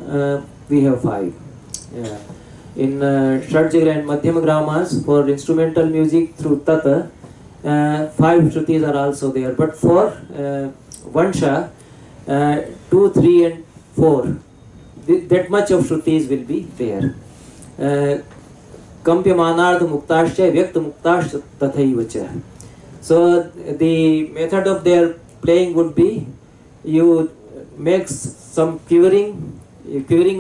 we have 5. In Shadjigra and Madhyama Gramas for instrumental music through Tata, 5 Shrutis are also there. But for Vansha, 2, 3 and 4, that much of Shrutis will be there. Kampyamanardha Muktascha, Vyakta Muktascha Tathaivacha. So the method of their playing would be, you make some quivering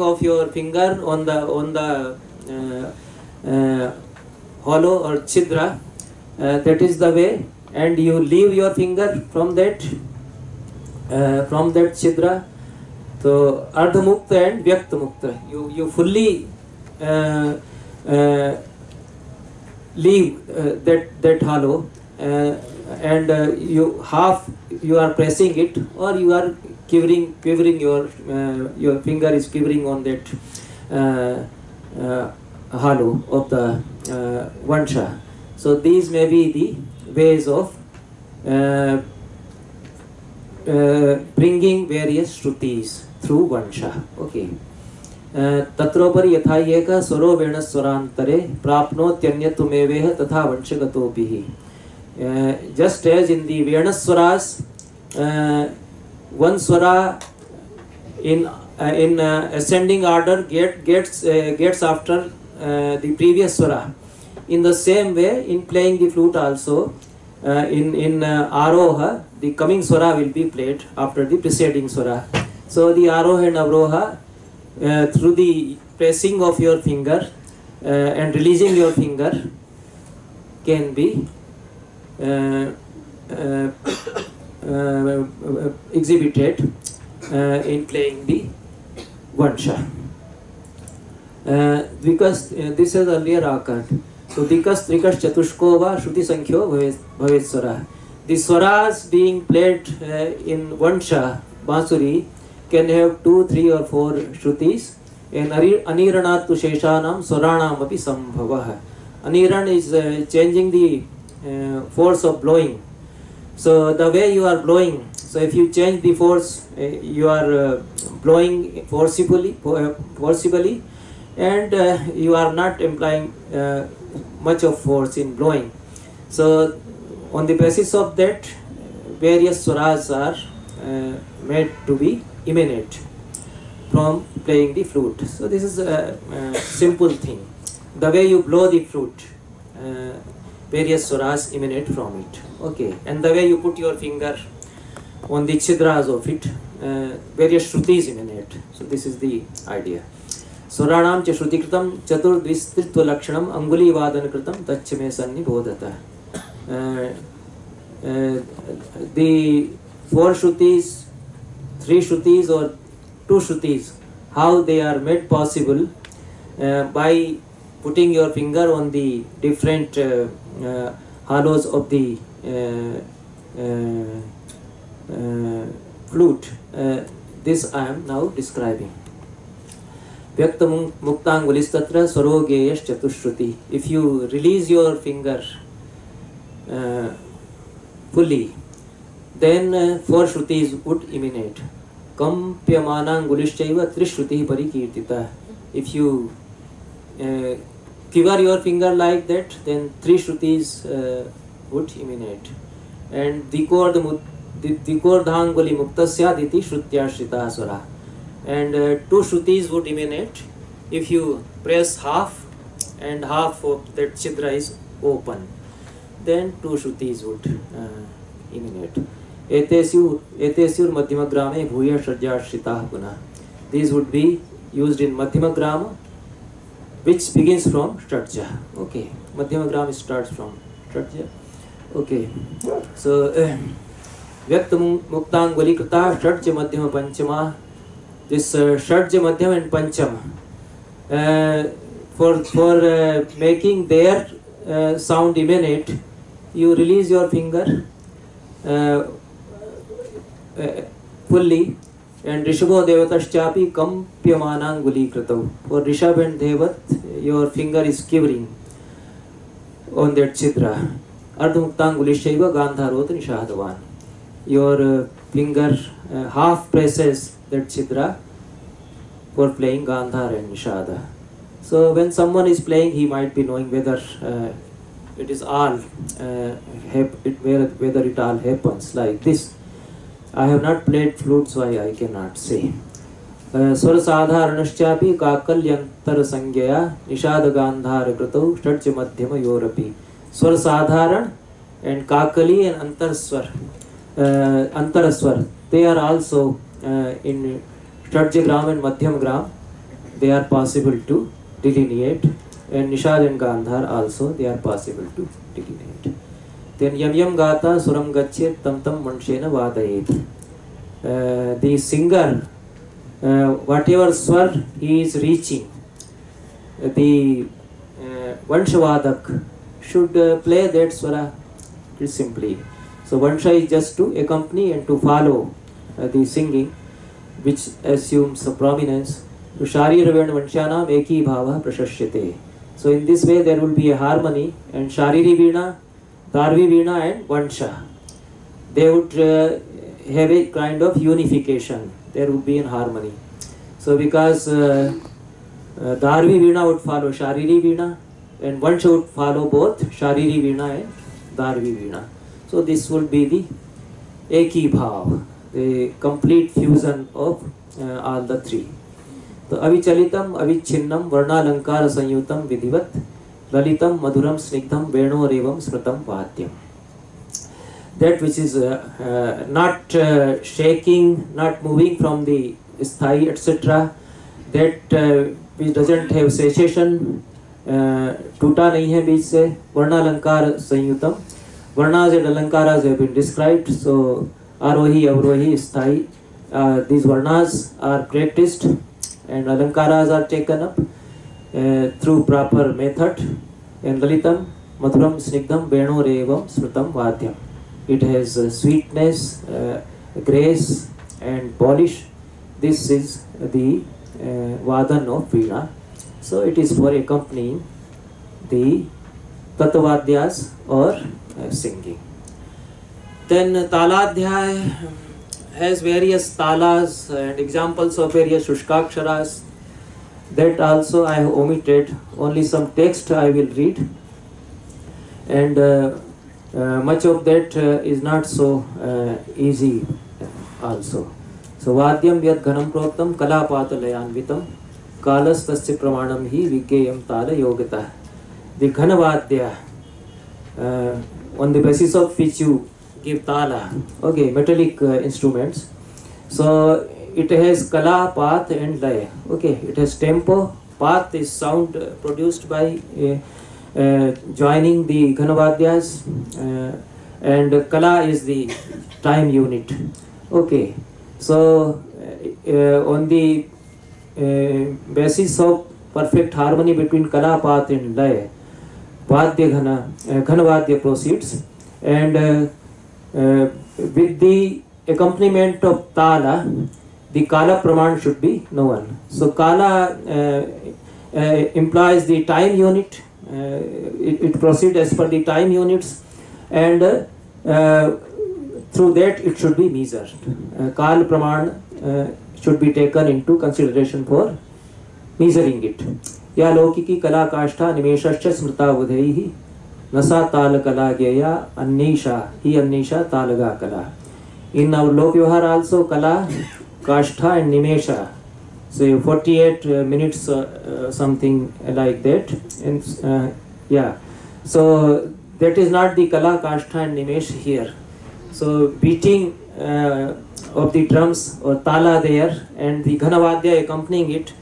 of your finger on the hollow or chidra. That is the way, and you leave your finger from that chidra. So Ardha Mukta and Vyakta Mukta. You fully leave that hollow, and you are pressing it, or you are quivering your finger is quivering on that hollow of the Vansha. So these may be the ways of bringing various Shrutis through Vansha. Okay. तत्रोपरि यथा एक स्वरो वेण स्वरांतरे प्राप्नोत्यन्यत्वमेवेह तथा वंशगतोपिः. Just as in the Vena swaras, one swara in ascending order gets after the previous swara. In the same way, in playing the flute also, in Aroha, the coming swara will be played after the preceding swara. So the Aroha and Avroha, through the pressing of your finger and releasing your finger, can be exhibited in playing the Vansha. Because this is earlier occurred. So Dikas, Trikas, Chatushko va Shruti Sankhyo Bhavet Swara. The swaras being played in Vansha, Bansuri, can have 2, 3 or 4 Shrutis, and Aniranat tu Sheshanam Swaranam api Sambhavah. Aniran is changing the force of blowing. So the way you are blowing, so if you change the force, you are blowing forcibly, and you are not implying much of force in blowing. So on the basis of that, various swaras are made to be emanate from playing the flute. So this is a simple thing. The way you blow the flute, various swaras emanate from it. Okay, and the way you put your finger on the chidras of it, various shrutis emanate. So this is the idea. स्वराणां च श्रुतिकृतं चतुर्द्विस्तृत्वलक्षणम् अंगुलीवादनकृतं तच्च मे सन्निबोधतः. The 4 Shrutis, 3 Shrutis or 2 Shrutis, how they are made possible by putting your finger on the different hollows of the flute. This I am now describing. Vyakta muktangulistatra swarogeyash chatushruti. If you release your finger fully, then 4 Shrutis would emanate. Kampyamanangulishchaiva trishruti parikirtita. If you quiver your finger like that, then 3 Shrutis would emanate. And Dikordhanguli muktasyaditi shrutyashrita swara. And 2 Shrutis would emanate if you press half and half of that chidra is open. Then 2 Shrutis would emanate. Etesyur madhyama grame bhuya shajyashrita guna. These would be used in madhyama grama, which begins from Shadja. Okay, madhyama grama starts from Shadja. Okay, so Vyakta muktanguli krita Shadja madhyama panchama. This Shadja madhyama and panchama, for making their sound emanate, you release your finger fully, and Rishabho Devataschapi Kampyamananguli Kritau. For Rishabh and Devat, your finger is quivering on that chidra. Ardhamuktangulishaiva Gandharot Nishadavan. Your finger half presses that chidra for playing Gandhar and Nishada. So when someone is playing, he might be knowing whether it is all whether it all happens like this. I have not played flute, so I cannot say. Swara sadharanaschapi kakalyantar sangyaya nishada gandhara kritau shadja madhyama yorapi. Swara sadharan and kakali and antaraswar, they are also in shadja gram and madhyam gram. They are possible to delineate, and nishad and gandhar also they are possible to delineate. Then yam yam gata suram gachyet tam tam manshena vadayet. The singer, whatever swar he is reaching, the vanshavadak should play that swara simply. So vansha is just to accompany and to follow the singing, which assumes a prominence. Sharira and vanshana eki bhava prashashyate. So in this way there will be a harmony, and Shariri Veena, Darvi Veena and Vansha, they would have a kind of unification. There would be in harmony. So because Darvi Veena would follow Shariri Veena, and Vansha would follow both Shariri Veena and Darvi Veena. So this would be the Eki Bhav, the complete fusion of all the three. तो अविचलितम अविच्छिन्नम वर्णालंकार संयुतम विधिवत ललितम मधुरम स्निग्धम वेणोरेवम स्मृतम वाद्यम. That which is not shaking, not moving from the sthai, etc. That which doesn't have cessation, टूटा नहीं है बीच से. वर्णालंकार संयुतम. Varnas and alankaras have been described. So arohi, avrohi, sthai. These varnas are practiced, and alankaras are taken up through proper method. And lalitam, madhuram, snigdham, venorevam, smritam, vadhyam. It has sweetness, grace and polish. This is the vadan of veena. So it is for accompanying the tatavadyas or singing. Then taladhyay has various talas and examples of various shushkaksharas. That also I have omitted. Only some text I will read, and much of that is not so easy also. So vadyam yad ghanam proktam kalapata layanvitam kalas tasya pramanam hi vigeyam tala yogata. The ghanavadya, on the basis of which you give tala, okay, metallic instruments. So it has kala, path and laya. Okay, it has tempo, path is sound produced by joining the Ghanavadyas, and Kala is the time unit. Okay, so on the basis of perfect harmony between Kala, Path and Lay, Vadya Ghanavadya proceeds, and with the accompaniment of Tala, the Kala Praman should be known. So Kala implies the time unit, it proceeds as per the time units, and through that it should be measured. Kal Praman should be taken into consideration for measuring it. या लौकिकी कला काष्ठा निमेषश्च स्मृता बुधैः नसा ताल कला ज्ञेया अन्येषा ही अन्येषा तालगा कला. In our lok vyavahar also kala, kashtha and nimesha, so 48 minutes something like that, and yeah, so that is not the kala, kashtha and nimesh here. So beating of the drums or tala there and the ghanavadya accompanying it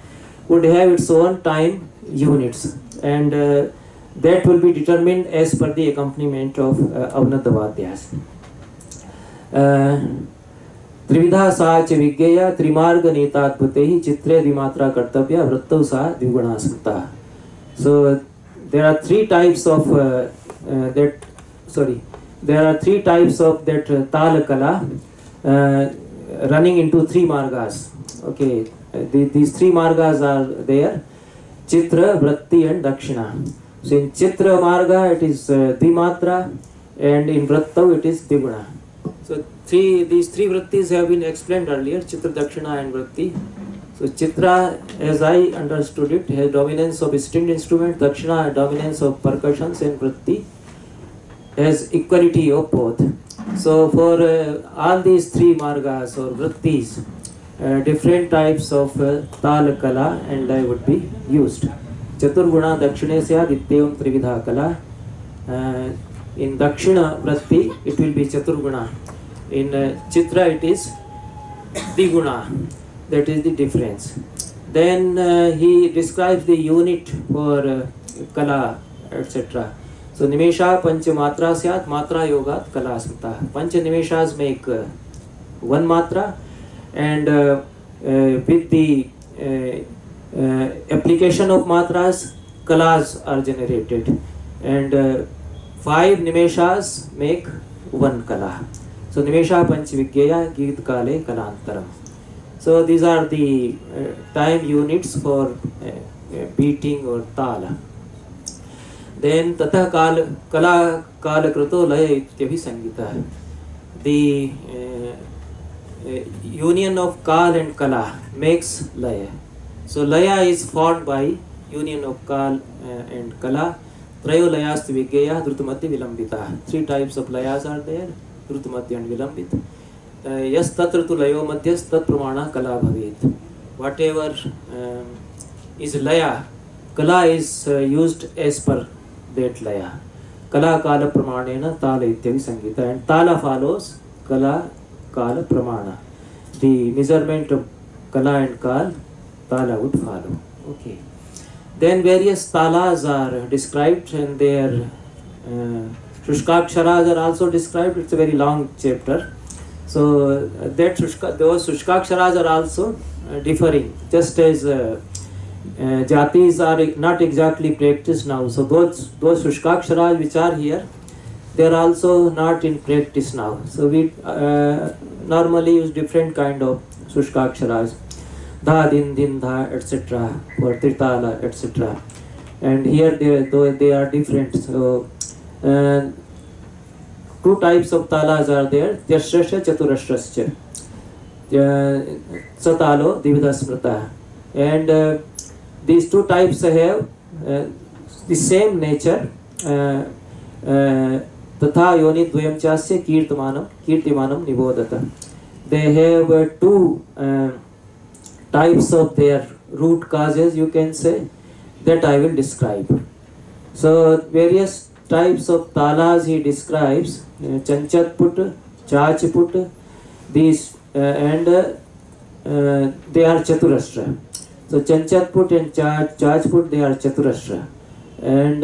would have its own time units, and that will be determined as per the accompaniment of avnatavadyas. त्रिविधा सा च विज्ञेया त्रिमार्ग नीतात्पतेहि चित्रे द्विमात्रा कर्तव्या वृत्तौ सा द्विगुणा स्मृता. So there are three types of that tal kala running into three margas. Okay, these three margas are there: Chitra, Vritti and Dakshina. So in Chitra marga it is Dvimatra, and in Vrittau it is Dviguna. So these three vrittis have been explained earlier: Chitra, Dakshina and Vritti. So Chitra, as I understood it, has dominance of stringed instrument, Dakshina dominance of percussions, and Vritti has equality of both. So for all these three margas or vrittis, different types of tal kala and lay would be used. Chaturguna dakshine syad ityevam trividha kala. In Dakshina vritti it will be Chaturguna. In Chitra it is Diguna. That is the difference. Then he describes the unit for kala, etc. So nimesha pancha matra syat matra yogat kala smita. Pancha nimeshas make one matra, and with the application of matras, kalas are generated, and 5 nimeshas make one kala. So nimesha panch vigyeya geet kale kalantaram. So these are the time units for beating or tala. Then tata kala kruto laya ityabhi sangita. The union of kal and kala makes laya. So laya is formed by union of kal and kala. Trayo layas vigyeya drutamadya vilambita. 3 types of layas are there: drutamadya and vilambit. Yas tatra tu layo madhyas tat pramana kala bhavet. Whatever is laya, kala is used as per that laya. Kala kala pramanena tala ityavi sangita, and tala follows kala kala pramana. The measurement of kala and kal, tala would follow. Okay. Then various talas are described, and their shushkaksharas are also described. It's a very long chapter. So those shushkaksharas are also differing, just as jatis are not exactly practiced now. So those shushkaksharas which are here, they are also not in practice now. So we normally use different kind of shushkaksharas, dha, din, dha, etc. for tritala, etc. And here they are different. So 2 types of talas are there: Tyashrasya, Chaturashrasya. Satalo, Divida Smrita. And these 2 types have the same nature. Tatha yoni dvayam chasya kirtimanam nibodata. They have 2 types of their root causes, you can say, that I will describe. So various types of talas he describes: Chanchat put, Chach put, these and they are Chaturashra. So Chanchatput and Chajput, they are Chaturashra. And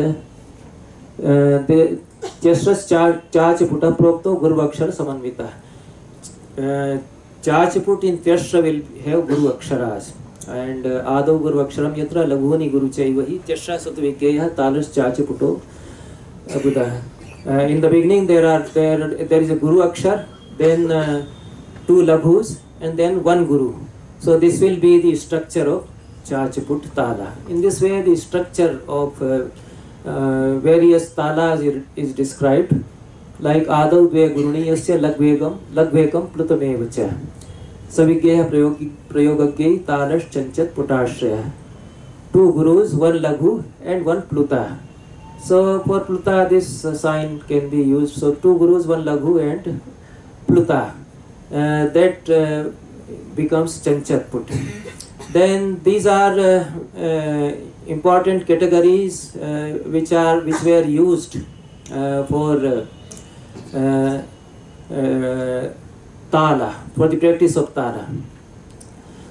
the Chashras Chajputa Propto Guruvakshara Samanvita. Chajput in Tyashra will have Guru Aksharas. And Adav Guruvaksharam Yatra Laguni Guru Chaivahi Tyashra Satvikya Talas Chajputo Buddha. In the beginning there is a Guru Akshar, then two Laghus, and then one Guru. So this will be the structure of Chajput Tala. In this way the structure of various talas is described, like Adav Dve Guruniyasya Lagvekam Plutamevacha Savigya Prayogagya Talash Chanchat Putashraya. Two Gurus, one Laghu and one Pluta. So for Pluta this sign can be used. So two Gurus, one Laghu and Pluta. That becomes Chanchatput. Then these are important categories which were used for Tala, for the practice of Tala.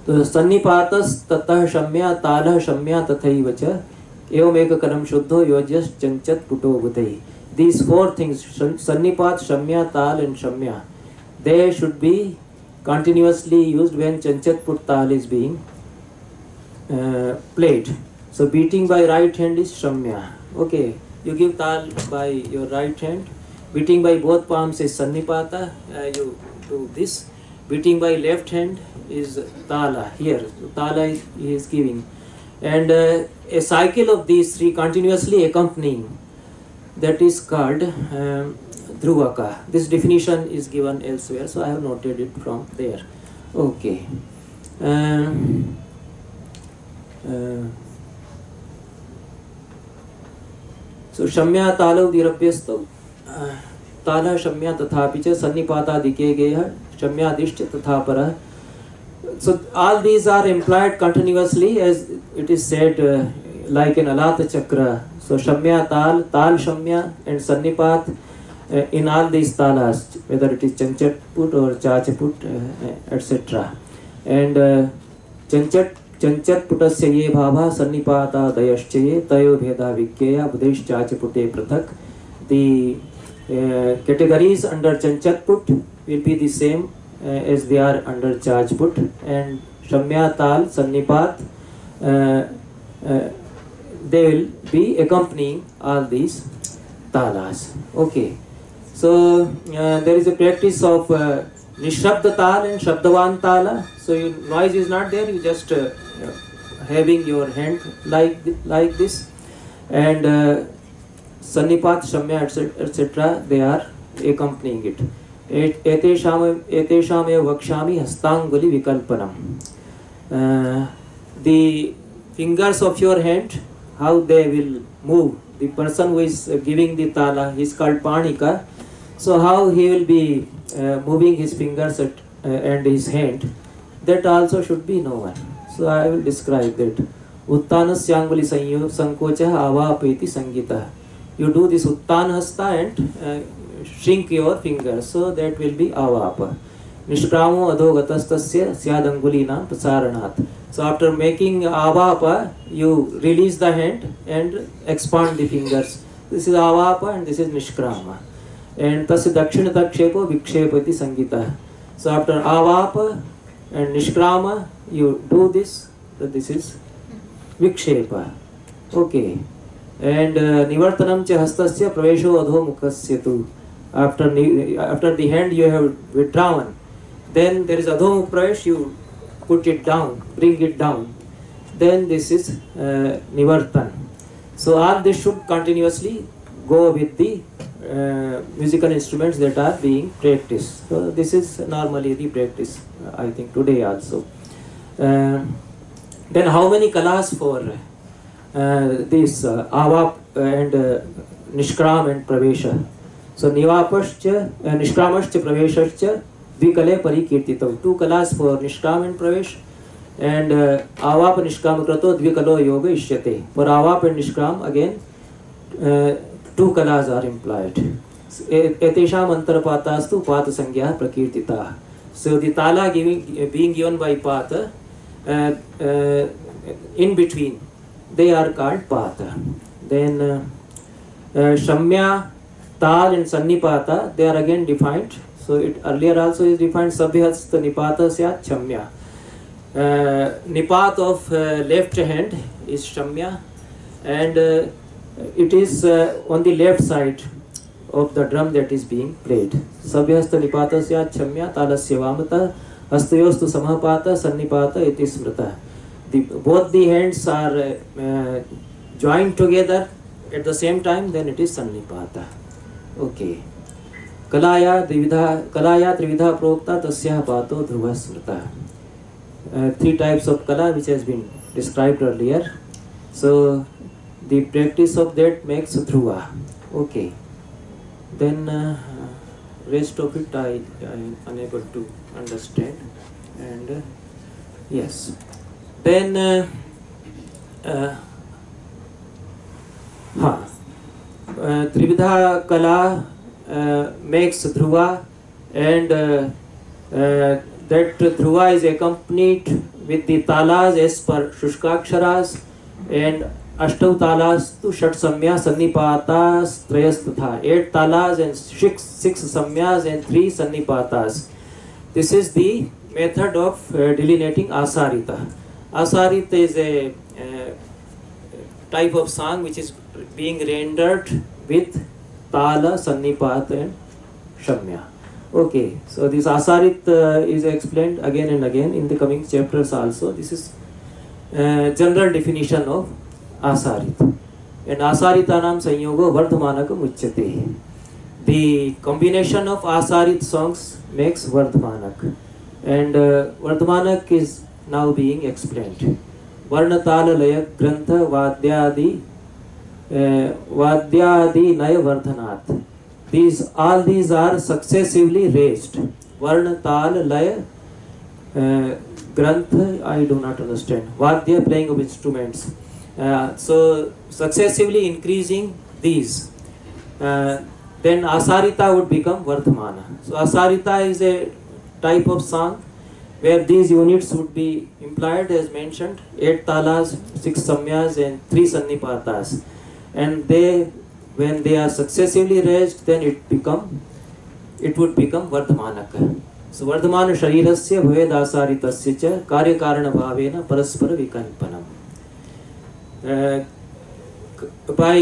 So Sannipatas Tatah Shamya Tala Shamya Tathaivacha Evam Ekakaram Shuddho Yojas Chanchat Puto Buddhai. These four things, Sannipat, Shamya, Tal and Shamya, they should be continuously used when Chanchatput Tal is being played. So beating by right hand is Shamya. Okay, you give Tal by your right hand. Beating by both palms is Sannipata. You do this. Beating by left hand is Tala. Here, Tala he is giving. And a cycle of these three continuously accompanying, that is called Dhruvaka. This definition is given elsewhere, so I have noted it from there. Okay. So Shamya Talo Dirabhyasto Tala Shamya Tathapicha Sannipata Dikegeya Shamya Dishcha Tathapara. So all these are implied continuously, as it is said like an Alata Chakra. So Shamya Tal, Tal Shamya and Sannipat in all these talas, whether it is Chanchatput or Chachaput, etc. And Chanchatputasya ye bhava Sannipata dayaschaye tayo bheda vikkeya budesh Chachapute prathak. The categories under Chanchatput will be the same as they are under Chajput, and Shamya, Tal, Sannipat, they will be accompanying all these talas. Okay, so there is a practice of Nishabda Tal and Shabdavan Tala. So noise is not there, you just having your hand like this, and Sannipat, Shamya, etc. they are accompanying it. Etesham vakshami hastanguli vikalpanam. The fingers of your hand, how they will move. The person who is giving the tala, he is called Panika. So how he will be moving his fingers and his hand, that also should be known. So I will describe that. Uttanasyanguli sankocha avapeti sangita. You do this Uttan hasta and shrink your fingers, so that will be avapa. Nishkramo adhogatastasya syadangulina prasaranat. So after making avapa, you release the hand and expand the fingers. This is avapa and this is nishkrama. And tasya dakshinata kshepo vikshepati sangita. So after avapa and nishkrama, you do this. So this is vikshepa. Okay. And nivartanam cha hastasya pravesho adho mukhasya tu. After the hand you have withdrawn, then there is adho pravesh, you put it down, bring it down. Then this is nivartan. So all this should continuously go with the musical instruments that are being practiced. So this is normally the practice, I think today also. Then how many kalas for this avap and nishkram and pravesha? So nivapascha, nishkramascha praveshascha vikale parikirtitam. Two kalas for nishkram and pravesh, and avap nishkram krato dvikalo yoga ishyate. For avap and nishkram again two kalas are implied. Etesham antarapatastu pata sangya prakirtita. So the tala being given by pata, in between, they are called pata. Then Shamya, Tal and Sannipata, they are again defined. So it earlier also is defined Sabhyasta Nipata Syat Shamya. Nipat of left hand is Shamya, and it is on the left side of the drum that is being played. Sabhyasta Nipata Syat Shamya Talasya Vamata Hastayostu Samapata Sannipata iti Smrita. Both the hands are joined together at the same time, then it is Sannipata. Okay. Kalaya Trividha Prokta Tasya Pato Dhruva Smrita. Three types of Kala which has been described earlier. So the practice of that makes Dhruva. Okay. Then rest of it I am unable to understand. And yes. Then Trividha Kala makes Dhruva, and that Dhruva is accompanied with the talas as per Shushkaksharas and Ashtav talas to Shat Samya Sannipatas Trayas Tatha. 8 talas and 6 Samyas and 3 Sannipatas. This is the method of delineating Asarita. Asarita is a type of song which is being rendered with Tala, Sannipata and Shamya. Okay, so this Asarit is explained again and again in the coming chapters also. This is general definition of Asarit. And Asaritanam Sanyogo Vardhamanakam Uchyate. The combination of Asarit songs makes Vardhamanak. And Vardhamanak is now being explained. Varnatala Laya Grantha Vadyadi Naya Vardhanat. All these are successively raised. Varna, Tal, Laya, Grantha, I do not understand. Vadya, playing of instruments. So successively increasing these. Then Asarita would become Vardhamana. So Asarita is a type of song where these units would be implied as mentioned. 8 talas, 6 samyas and 3 sannipatas. And when they are successively raised, then it would become Vardhamanaka. So Vardhamana Sharirasya Bhavedasaritasya cha Karya Karana Bhavena Paraspara Vikalpanam. By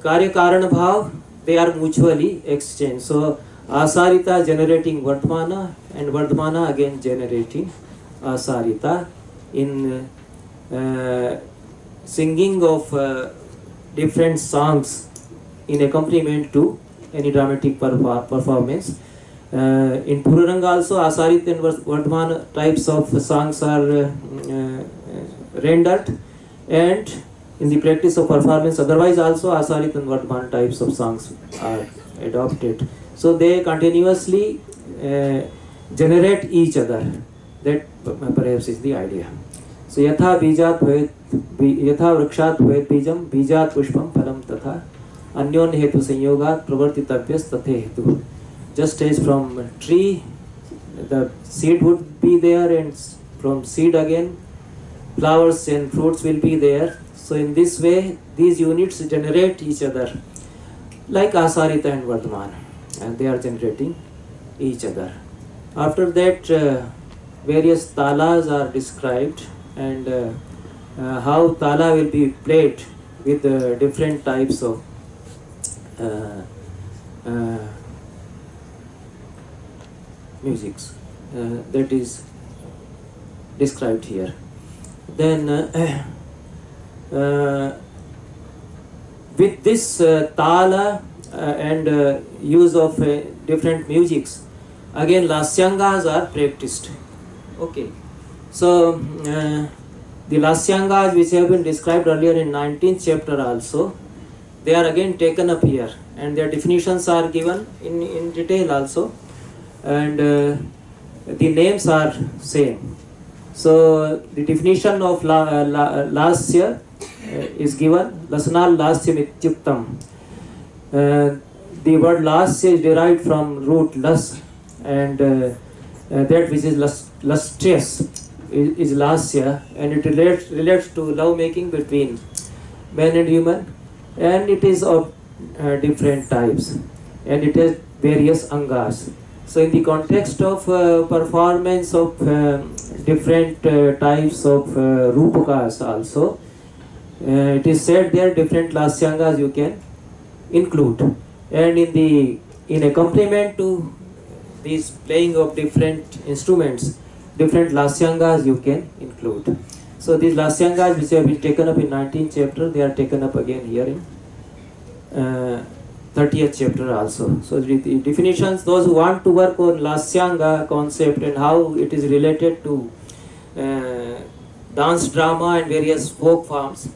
Karya Karana Bhav, they are mutually exchanged. So Asarita generating Vardhamana and Vardhamana again generating Asarita in singing of different songs in accompaniment to any dramatic performance. In Pururanga also Asarit and Vardhamana types of songs are rendered, and in the practice of performance otherwise also Asarit and Vardhamana types of songs are adopted. So they continuously generate each other. That perhaps is the idea. So Yatha Bijat Bhavet Yatha Vrikshat Bhavet Bijam Bijat Pushpam Phalam Tatha Anyon Hetu Sanyogat Pravartitavyas Tathe Hetu. Just as from tree the seed would be there, and from seed again flowers and fruits will be there. So in this way these units generate each other like Asarita and Vardhamana, and they are generating each other. After that various talas are described, and how tala will be played with different types of musics. That is described here. Then with this tala and use of different musics, again lasyangas are practiced. Okay, so the lasyangas which have been described earlier in 19th chapter also, they are again taken up here, and their definitions are given in detail also, and the names are same. So the definition of lasya is given, lasanal lasya mityuktam. The word lasya is derived from root las, and that which is lustrous, is lasya, and it relates to love making between man and human, and it is of different types, and it has various angas. So in the context of performance of different types of rupakas also, it is said there different lasyangas you can include, and in accompaniment to this playing of different instruments, different lasyangas you can include. So these lasyangas which have been taken up in 19th chapter, they are taken up again here in 30th chapter also. So the definitions, those who want to work on lasyanga concept and how it is related to dance drama and various folk forms,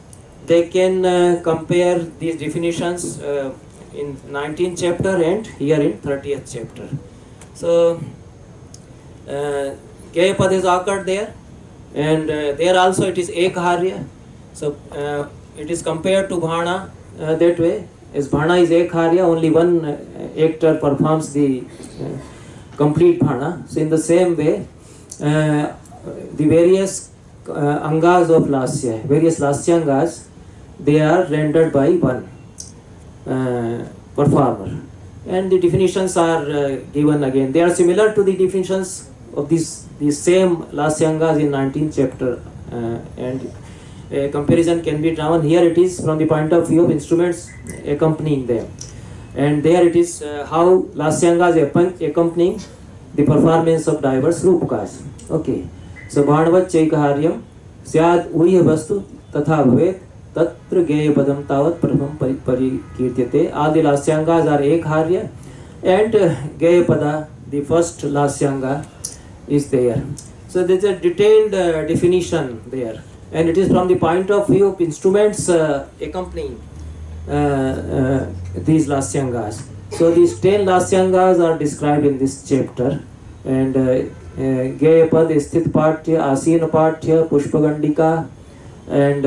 they can compare these definitions in 19th chapter and here in 30th chapter. So Gayapad is occurred there, and there also it is Ekharya. So it is compared to Bhana that way. As Bhana is Ekharya, only one actor performs the complete Bhana. So in the same way, the various angas of Lasya, various Lasyangas, they are rendered by one performer. And the definitions are given again. They are similar to the definitions of these same Lasyangas in 19th chapter, and a comparison can be drawn. Here it is from the point of view of instruments accompanying them, and there it is how Lasyangas accompanying the performance of diverse rupakas. Okay, so Bhanvat Chaikaharyam Syad Uya Vastu Tatha Bhavet Tatra Geya Padam Tavat Pratham Parikirtyate. All the Lasyangas are Ekharya, and Geya Pada, the first Lasyanga, is there. So there is a detailed definition there, and it is from the point of view of instruments accompanying these Lasyangas. So these 10 Lasyangas are described in this chapter, and Gayapad, Sthit Pathya, Asina Pathya, Pushpagandika, and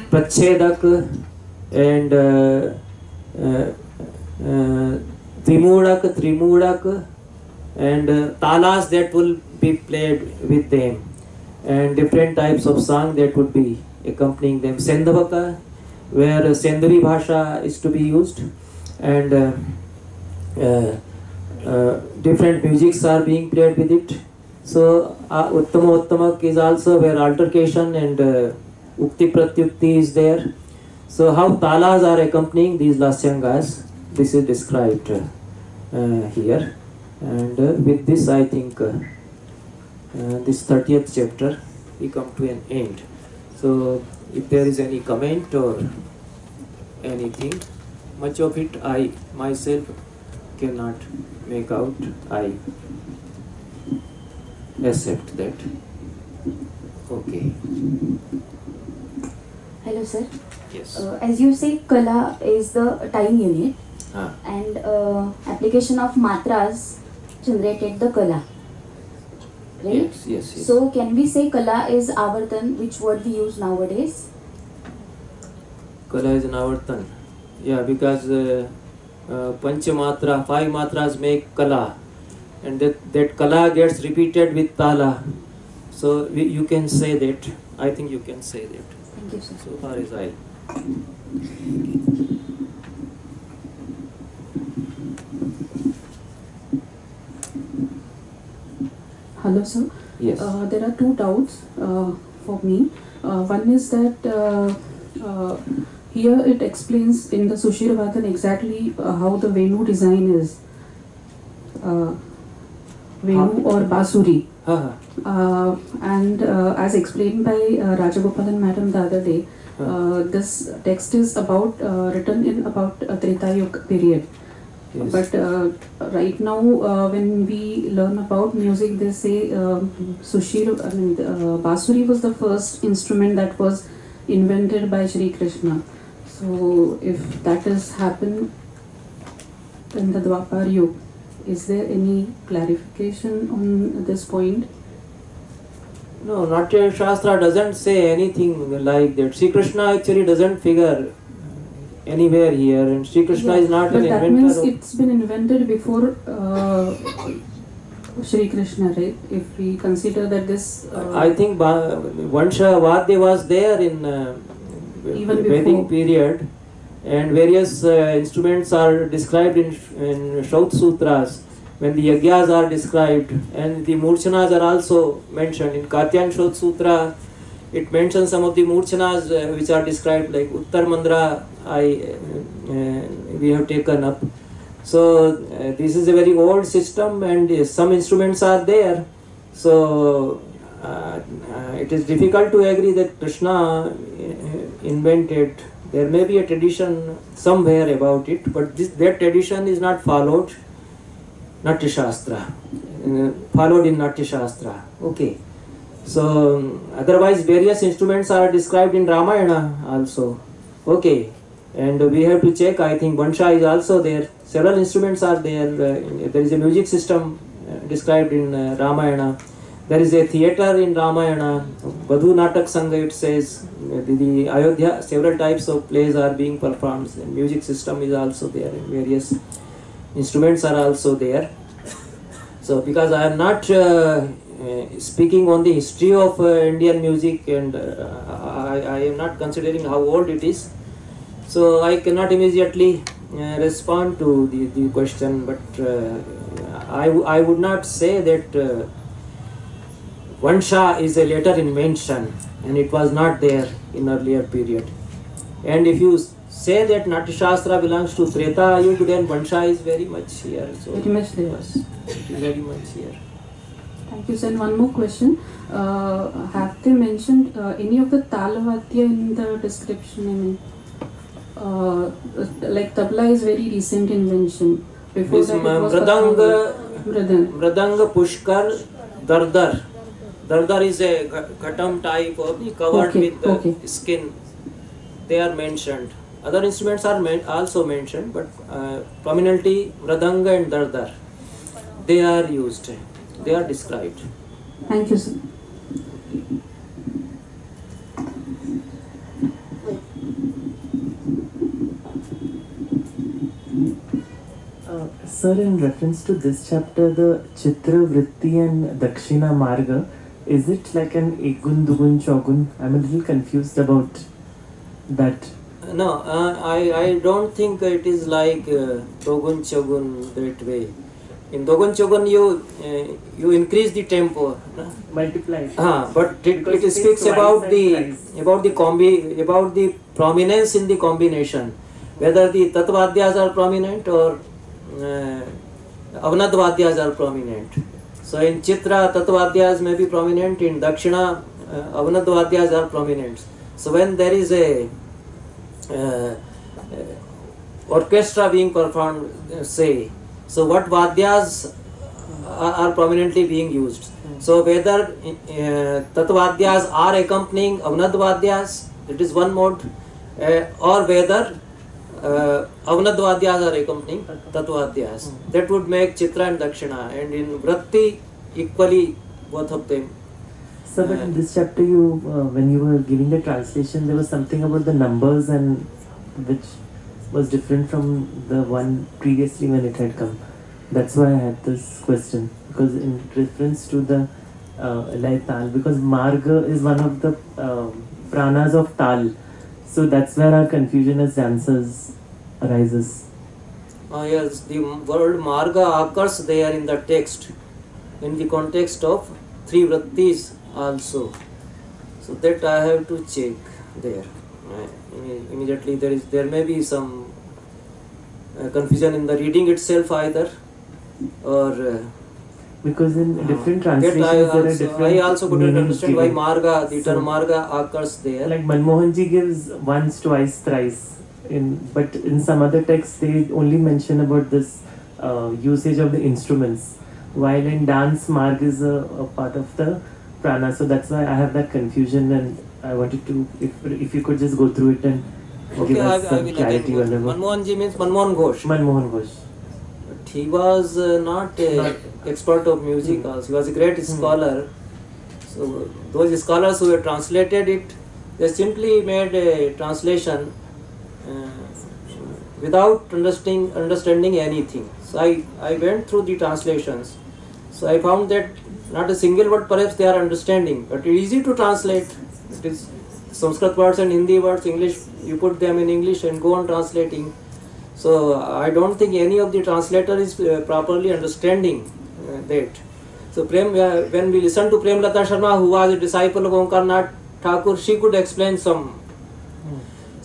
Prachedak, and Vimudak, Trimudak, and talas that will be played with them, and different types of song that would be accompanying them. Sendhavaka, where Sendhavi Bhasha is to be used, and different musics are being played with it. So Uttama Uttamak is also where altercation and Ukti Pratyukti is there. So how talas are accompanying these Lasyangas, this is described here. And with this, I think this 30th chapter we come to an end. So if there is any comment or anything, much of it I myself cannot make out. I accept that. Okay. Hello, sir. Yes. As you say, Kala is the time unit, Ah. and application of matras generated the Kala. Right? Yes, yes, yes. So, can we say Kala is Avartan, which word we use nowadays? Kala is an avartan. Yeah, because Panchamatra, 5 matras make Kala, and that Kala gets repeated with Tala. So you can say that. I think you can say that. Thank you, sir. So far as I. Hello, sir. Yes. There are two doubts for me. One is that here it explains in the Sushir Vatan exactly how the Venu design is. Venu or Basuri. And as explained by Rajagopalan madam the other day, this text is about written in about Treta Yuga period. Yes. But right now, when we learn about music, they say Basuri was the first instrument that was invented by Shri Krishna. So, if that has happened in the Dwapar Yuga, is there any clarification on this point? No, Natya Shastra doesn't say anything like that. Sri Krishna actually doesn't figure anywhere here, and Sri Krishna is not an but that inventor. means it's been invented before Shri Krishna, right? If we consider that this. I think Vansha Vadya was there in Even Vedic before. period, and various instruments are described in Shaut Sutras when the Yagyas are described, and the Murchanas are also mentioned. In Katyan Shaut Sutra, it mentions some of the Murchanas which are described, like Uttar Mandra, we have taken up. So this is a very old system, and some instruments are there. So it is difficult to agree that Krishna invented. There may be a tradition somewhere about it, but that tradition is not followed. Natya Shastra, followed in Natya Shastra. Okay. So otherwise various instruments are described in Ramayana also. Okay. And we have to check. I think Vansha is also there. Several instruments are there. There is a music system described in Ramayana. There is a theatre in Ramayana. Vadhu Natak Sangha, it says. The Ayodhya, several types of plays are being performed. The music system is also there. And various instruments are also there. So because I am not speaking on the history of Indian music, and I am not considering how old it is. So I cannot immediately respond to the question, but I would not say that Vansha is a later invention and it was not there in earlier period. And if you say that Natya Shastra belongs to Treta Yuga, then Vansha is very much here. So Very much there. yes, it is very much here. Thank you, sir. And one more question. Have they mentioned any of the Talavadya in the description? I mean, like tabla is very recent invention. Before This that it was Mridanga, Mridanga. Pushkar, Dardar. Dardar is a ghatam type of covered Okay, with okay. skin. They are mentioned. Other instruments are also mentioned, but prominently Mridanga and Dardar. They are used. They are described. Thank you, sir. Sir, in reference to this chapter, the Chitra Vritti and Dakshina Marga, is it like an Egun, Dugun, Chogun? I'm a little confused about that. No, I don't think it is like Dogun Chogun that way. In Dogun Chogun you increase the tempo. No? Multiply. But Because it it speaks takes about twice the and thrice. about the prominence in the combination, whether the Tatvadhyas are prominent or Avnadvadyas are prominent. So in Chitra, Tatvadhyas may be prominent. In Dakshina, Avnadvadyas are prominent. So when there is a orchestra being performed, say, so what Vadyas are prominently being used. So whether Tattvadyas are accompanying Avnadvadyas, it is one mode, or whether Avnadvadyas are accompanying Tattvadyas. That would make Chitra and Dakshina, and in Vritti equally both of them. So, but in this chapter, you when you were giving the translation, there was something about the numbers and which was different from the one previously when it had come. That's why I had this question, because in reference to the like Tal, because Marga is one of the pranas of Tal, so that's where our confusion as dancers arises. Yes, the word Marga occurs there in the text, in the context of three Vrittis also. So that I have to check there. Immediately there may be some confusion in the reading itself either, or Because in different that translations there are different I also couldn't meanings understand why given. Marga, the term So- Marga occurs there. Like Manmohanji gives once, twice, thrice. But in some other texts they only mention about this usage of the instruments. While in dance, Marg is a part of the prana. So that's why I have that confusion, and I wanted to, if you could just go through it and Okay, give I us some will again clarity. go. Whatever. Manmohanji means Manmohan Ghosh. Manmohan Ghosh. But he was not an expert of music also. He was a great scholar. So those scholars who have translated it, they simply made a translation without understanding anything. So I went through the translations. So I found that not a single word perhaps they are understanding, but it is easy to translate. It is Sanskrit words and Hindi words, English, you put them in English and go on translating. So I don't think any of the translator is properly understanding that. So when we listen to Premlata Sharma, who was a disciple of Omkar Nath Thakur, she could explain some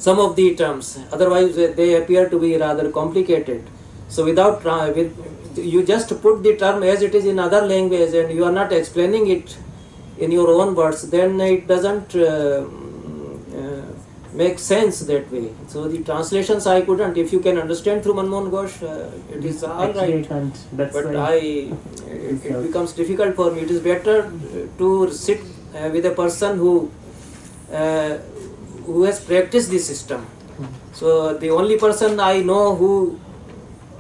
of the terms. Otherwise, they appear to be rather complicated. So you just put the term as it is in other language, and you are not explaining it in your own words, then it doesn't make sense that way. So the translations I couldn't. If you can understand through Manmohan Ghosh, it is all Actually, I right. can't. That's But why it becomes difficult for me. It is better to sit with a person who has practiced the system. So the only person I know who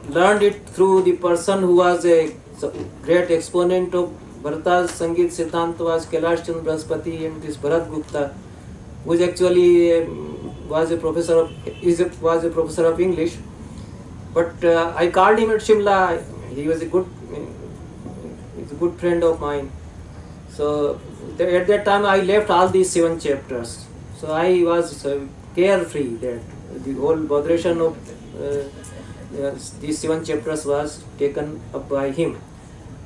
learned it through the person who was a great exponent of Bharata's Sangeet Siddhanta was Kailash Chandra Brahaspati, and this Bharat Gupta, who is actually was a professor of English. But I called him at Shimla. He was a good friend of mine. So at that time I left all these 7 chapters. So I was carefree that the whole botheration of these 7 chapters was taken up by him.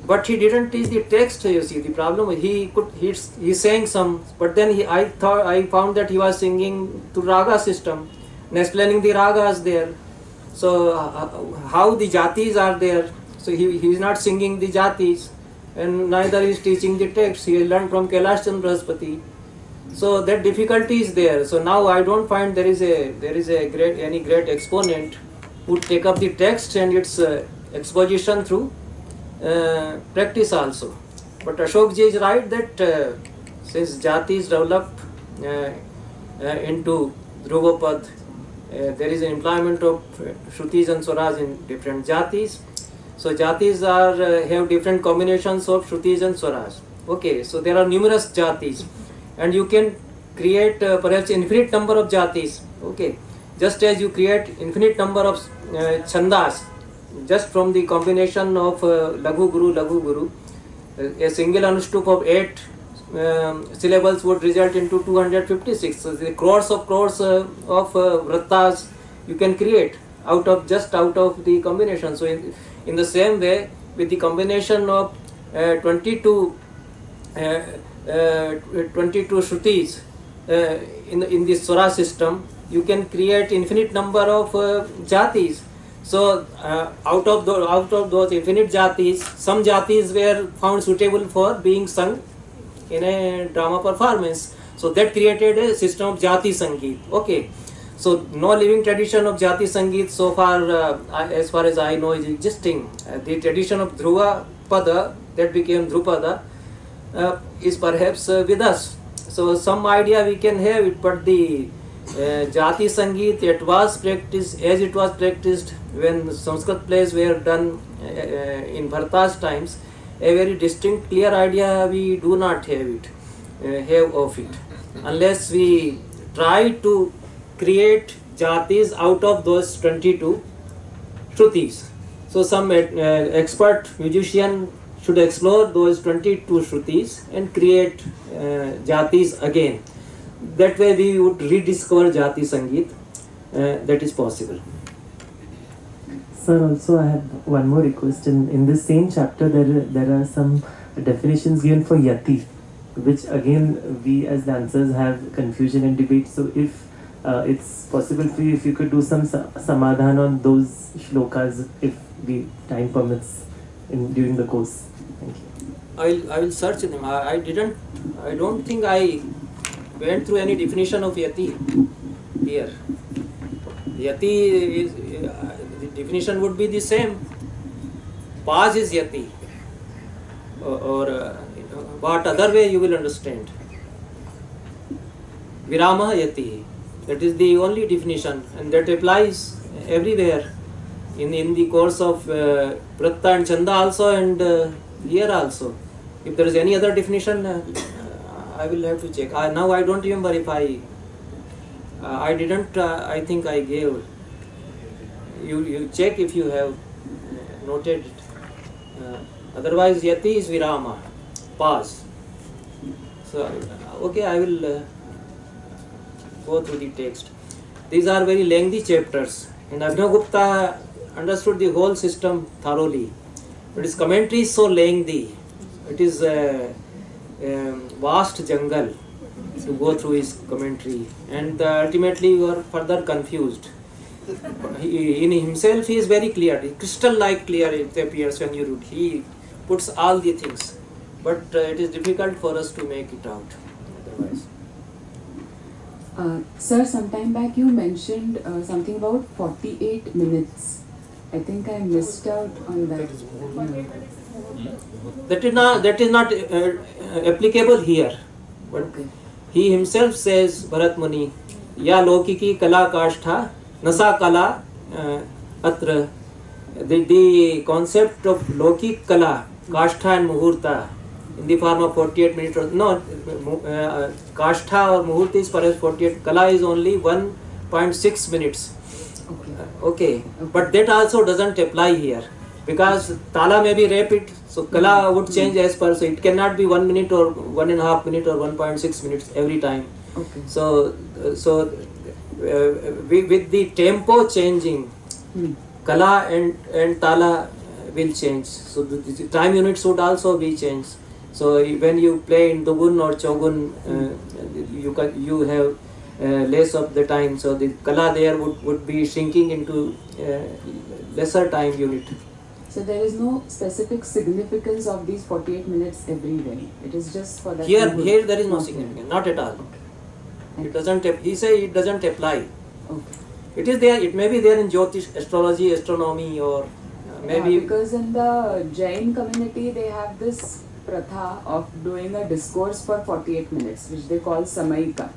But he didn't teach the text. You see, the problem he's saying some, but then I found that he was singing to raga system and explaining the ragas there. So how the jatis are there. So he is not singing the jatis, and neither is teaching the text. He learned from Kailash Chandra Brahaspati. So that difficulty is there. So now I don't find there is any great exponent who would take up the text and its exposition through practice also. But Ashok ji is right that since jatis develop into Dhruvapad, there is an employment of Shrutis and Swaraj in different jatis. So jatis have different combinations of Shrutis and Swaraj. Okay, so there are numerous jatis, and you can create perhaps infinite number of jatis. Okay, just as you create infinite number of chandas just from the combination of Laghu Guru. A single anushtup of 8 syllables would result into 256. So the crores of vrattas you can create out of the combination. So in the same way, with the combination of 22 Shrutis in the Swara system, you can create infinite number of jatis. So out of those infinite jatis, some jatis were found suitable for being sung in a drama performance. So that created a system of jati sangeet. Okay, so no living tradition of jati sangeet so far, as far as I know, is existing. The tradition of Dhruva Pada, that became Dhrupada, is perhaps with us. So some idea we can have it, but the jati sangeet, it was practiced when Sanskrit plays were done in Bharata's times. A very distinct, clear idea we do not have of it, unless we try to create jatis out of those 22 Shrutis. So some expert musician should explore those 22 Shrutis and create jatis again. That way we would rediscover Jati Sangeet. That is possible. Sir, also I have one more request. In this same chapter, there are some definitions given for Yati, which again we as dancers have confusion and debate. So if it's possible for you, if you could do some samadhan on those shlokas, if the time permits during the course. Thank you. I will search them. I don't think I went through any definition of Yati here. Yati is, the definition would be the same. Paz is Yati. Or what other way you will understand. Virama Yati. That is the only definition, and that applies everywhere in the course of Pratta and Chanda also, and here also. If there is any other definition, I will have to check. Now I don't remember if I didn't. I think I gave. You check if you have noted it. Otherwise, yati is virama, pause. So, okay, I will go through the text. These are very lengthy chapters, and Abhinavagupta understood the whole system thoroughly. But his commentary is so lengthy. It is a vast jungle to go through his commentary, and ultimately you are further confused. In himself, he is very clear, crystal-like clear. It appears when you read. He puts all the things, but it is difficult for us to make it out. Otherwise, Sir, sometime back you mentioned something about 48 minutes. I think I missed out on that. that is not applicable here. But Okay. he himself says, Bharat Muni, ya lokiki kala kashtha nasa kala atra. The concept of lokik kala, kashtha and muhurta in the form of 48 minutes. Kashtha or muhurta is perhaps 48. Kala is only 1.6 minutes. Okay, but that also doesn't apply here, because tala may be rapid, so kala would change as per, so it cannot be 1 minute or 1.5 minute or 1.6 minutes every time. Okay. So with the tempo changing, kala and tala will change. So the time units would also be changed. So when you play in dugun or chogun, you have less of the time. So the kala there would be shrinking into lesser time unit. So there is no specific significance of these 48 minutes everywhere. It is just for that. Here there is no Okay. significance, not at all. Okay. It doesn't. He say it doesn't apply. Okay. It is there. It may be there in Jyotish, astrology, astronomy, or maybe. Because in the Jain community they have this pratha of doing a discourse for 48 minutes, which they call Samayika.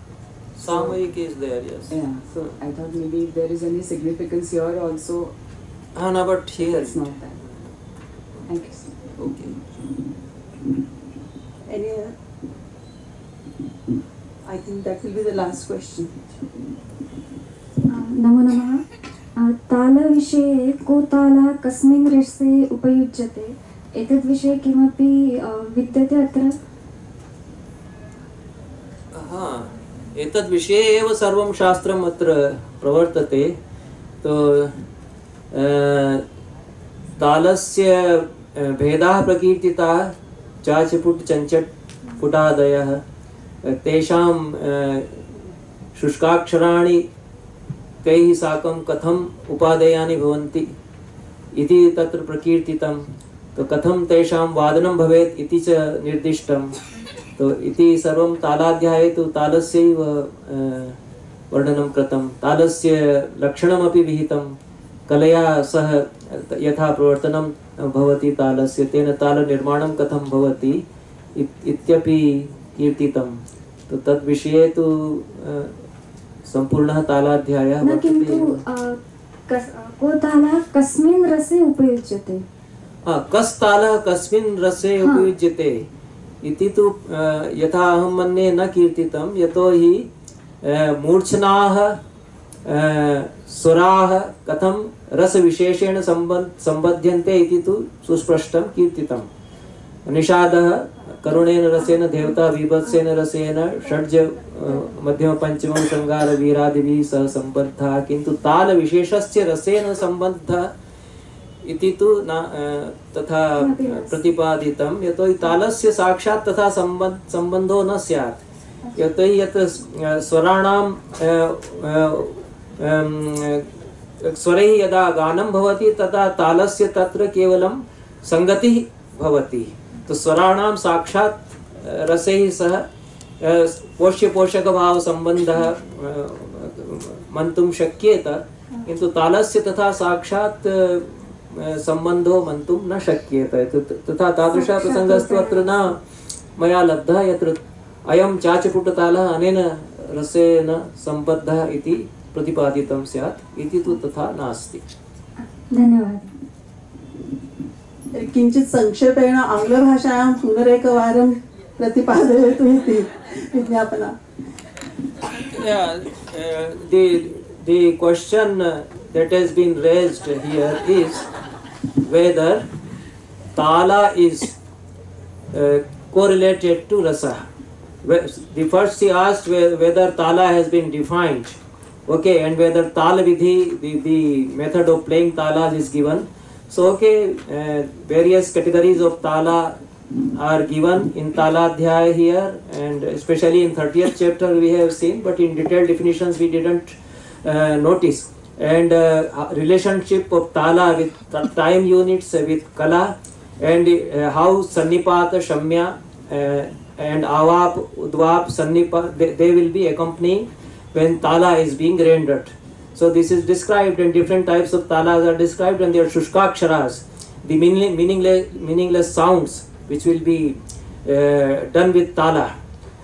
Samayik is there, yes. Yeah, so I thought maybe if there is any significance here also, No, but here it's not that. Thank you, sir. Okay. Any other? I think that will be the last question. नमो नमः। तालविषये को तालः कस्मिन् रसे उपयुज्यते एतद्विषये किमपि विद्यते अत्र? एतद् विषये एव सर्वं शास्त्रम् अत्र प्रवर्तते। तो तालस्य भेदाः प्रकीर्तिताः चाचपुट् चञ्चट् पुटादयः तेषां शुष्काक्षराणि तैः साकं कथम् उपादेयानि भवन्ति इति तत्र प्रकीर्तितं। तो कथं तेषां वादनं भवेत् इति च निर्दिष्टं। तो इति सर्वं तालाध्याये तु तालस्यैव वर्णनं कृतं। तालस्य लक्षणमपि विहितं। कलया सह यथा प्रवर्तनं भवति तालस्य, तेन तालनिर्माणं कथं भवति इत्यपि कीर्तितं। तो तद्विषये तु सम्पूर्णः तालाध्यायः न किन्तु को तालः कस्मिन् रसे उपयुज्यते? कस् तालः कस्मिन् रसे उपयुज्यते इति तु यथा अहं मन्ये न कीर्तितं, यतोहि मूर्छनाः स्वराः कथं रसविशेषेण सम्बध्यन्ते इति तु सुस्पष्टं कीर्तितं। निषादः करुणेन रसेन, देवता बीभत्सेन रसेन, षड्ज मध्यम पंचम शृंगार वीरादिभिः सह सम्बद्धः, किन्तु तालविशेषस्य रसेन सम्बद्धः इति तु न तथा प्रतिपादितं, यतोहि तालस्य साक्षात् तथा सम्बन्धो न स्यात्। यतोहि यत्र स्वराणां स्वरैः यदा गानं भवति तदा तालस्य तत्र केवलं संगतिः भवति। तो स्वराणां साक्षात् रसैः सह पोष्यपोषकभाव सम्बन्धः मन्तुं शक्येत, किन्तु तालस्य तथा साक्षात् सम्बन्धो मन्तुं न शक्येत। तथा तादृशः प्रसङ्गस्तु अत्र न मया लब्धः, यत्र अयं चाचपुटतालः अनेन रसेन सम्बद्धः इति प्रतिपादितं स्यात् इति तु तथा नास्ति। धन्यवादः। किञ्चित् संक्षेपेण आङ्ग्लभाषायां पुनरेकवारं प्रतिपादयतु इति विज्ञापना। The question that has been raised here is whether Tala is correlated to rasa. The first she asked whether Tala has been defined, okay, and whether Tala Vidhi, the method of playing Talas is given. So, okay, various categories of Tala are given in Taladhyaya here, and especially in 30th chapter we have seen, but in detailed definitions we didn't notice. And relationship of Tala with time units, with Kala, and how Sannipata, Shamya, and Avap, Udvap, Sannipa, they will be accompanying when Tala is being rendered. So this is described, and different types of Talas are described, and they are Shushkaksharas, the meaningless sounds which will be done with Tala,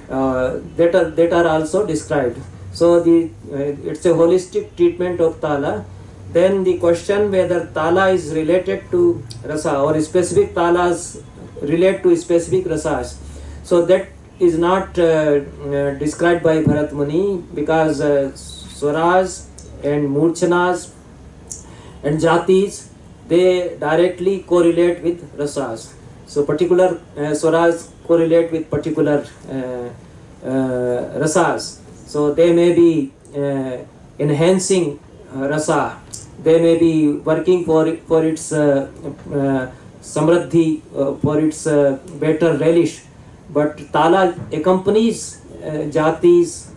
that are also described. So it's a holistic treatment of Tala. Then the question whether Tala is related to rasa or specific Talas relate to specific rasas. So that is not described by Bharat Muni, because swaras and murchanas and jatis, they directly correlate with rasas. So particular swaras correlate with particular rasas. So they may be enhancing rasa, they may be working for its samradhi, for its better relish, but Tala accompanies jatis,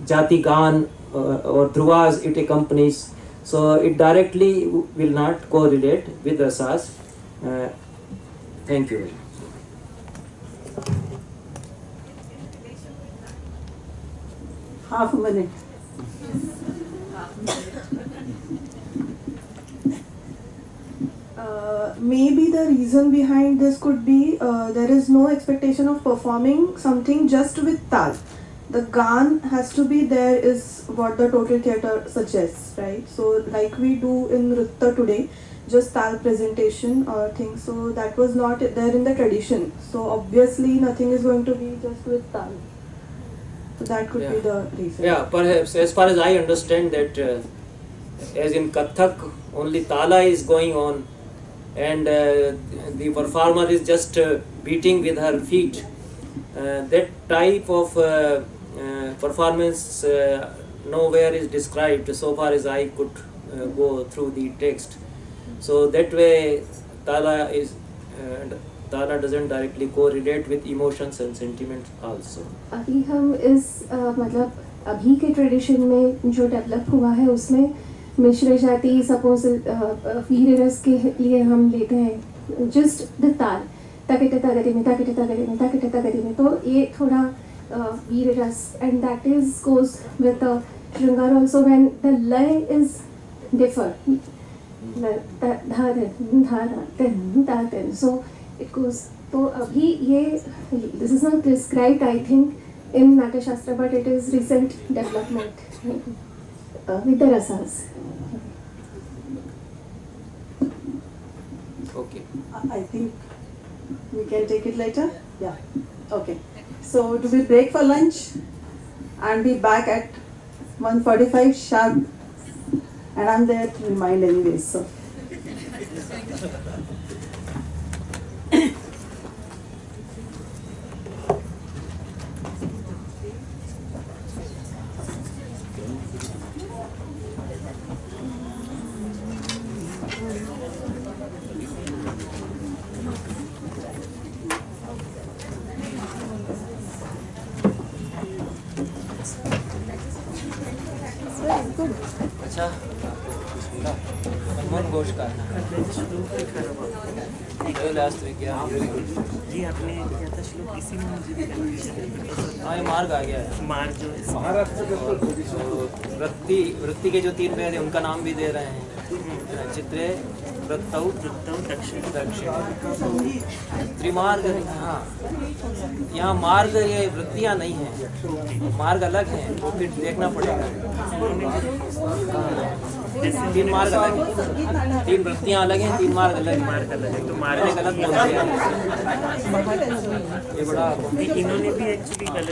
jati gan or dhruvas, it accompanies. So it directly will not correlate with rasas. Thank you. Half a minute. Maybe the reason behind this could be there is no expectation of performing something just with tal. The gan has to be there is what the total theatre suggests, right? So like we do in Nritta today, just tal presentation or things. So that was not there in the tradition. So obviously nothing is going to be just with tal. So that could be the reason. Yeah, perhaps as far as I understand that, as in Kathak, only Tala is going on, and the performer is just beating with her feet. That type of performance nowhere is described so far as I could go through the text. So that way Tala doesn't directly correlate with emotions and sentiments also. अभी हम इस मतलब अभी के tradition में जो develop हुआ है उसमें मिश्र जाति सपोज वीर रस के लिए हम लेते हैं जस्ट द ताल ताकि तागरी में ताकि तागरी में ताकि तागरी में, तो ये थोड़ा वीर रस and that is goes with the श्रृंगार आल्सो व्हेन द लय is differ so it goes. तो अभी ये this is not described I think in Natyashastra but it is recent development with the rasas. Okay. I think we can take it later. Yeah. Okay. So do we break for lunch and be back at 1:45 sharp? And I'm there to remind anyways. So. अच्छा, मन गोश्त का last week गया जी, आपने किया था श्लोक, इसी में मुझे भी confusion हाँ, ये मार्ग आ गया है. मार्ग जो है वृत्ति के जो 3 भेद हैं उनका नाम भी दे रहे हैं. चित्रे वृत्तौ दक्षिण त्रिमार्ग. हाँ, यहाँ मार्ग ये वृत्तियाँ नहीं हैं, मार्ग अलग हैं, वो फिर देखना पड़ेगा. 3 मार्ग अलग हैं, 3 वृत्तियाँ अलग हैं, 3 मार्ग अलग हैं. तो मार्ग अलग बोलते हैं. ये बड़ा इन्होंने भी एक्चुअली गलत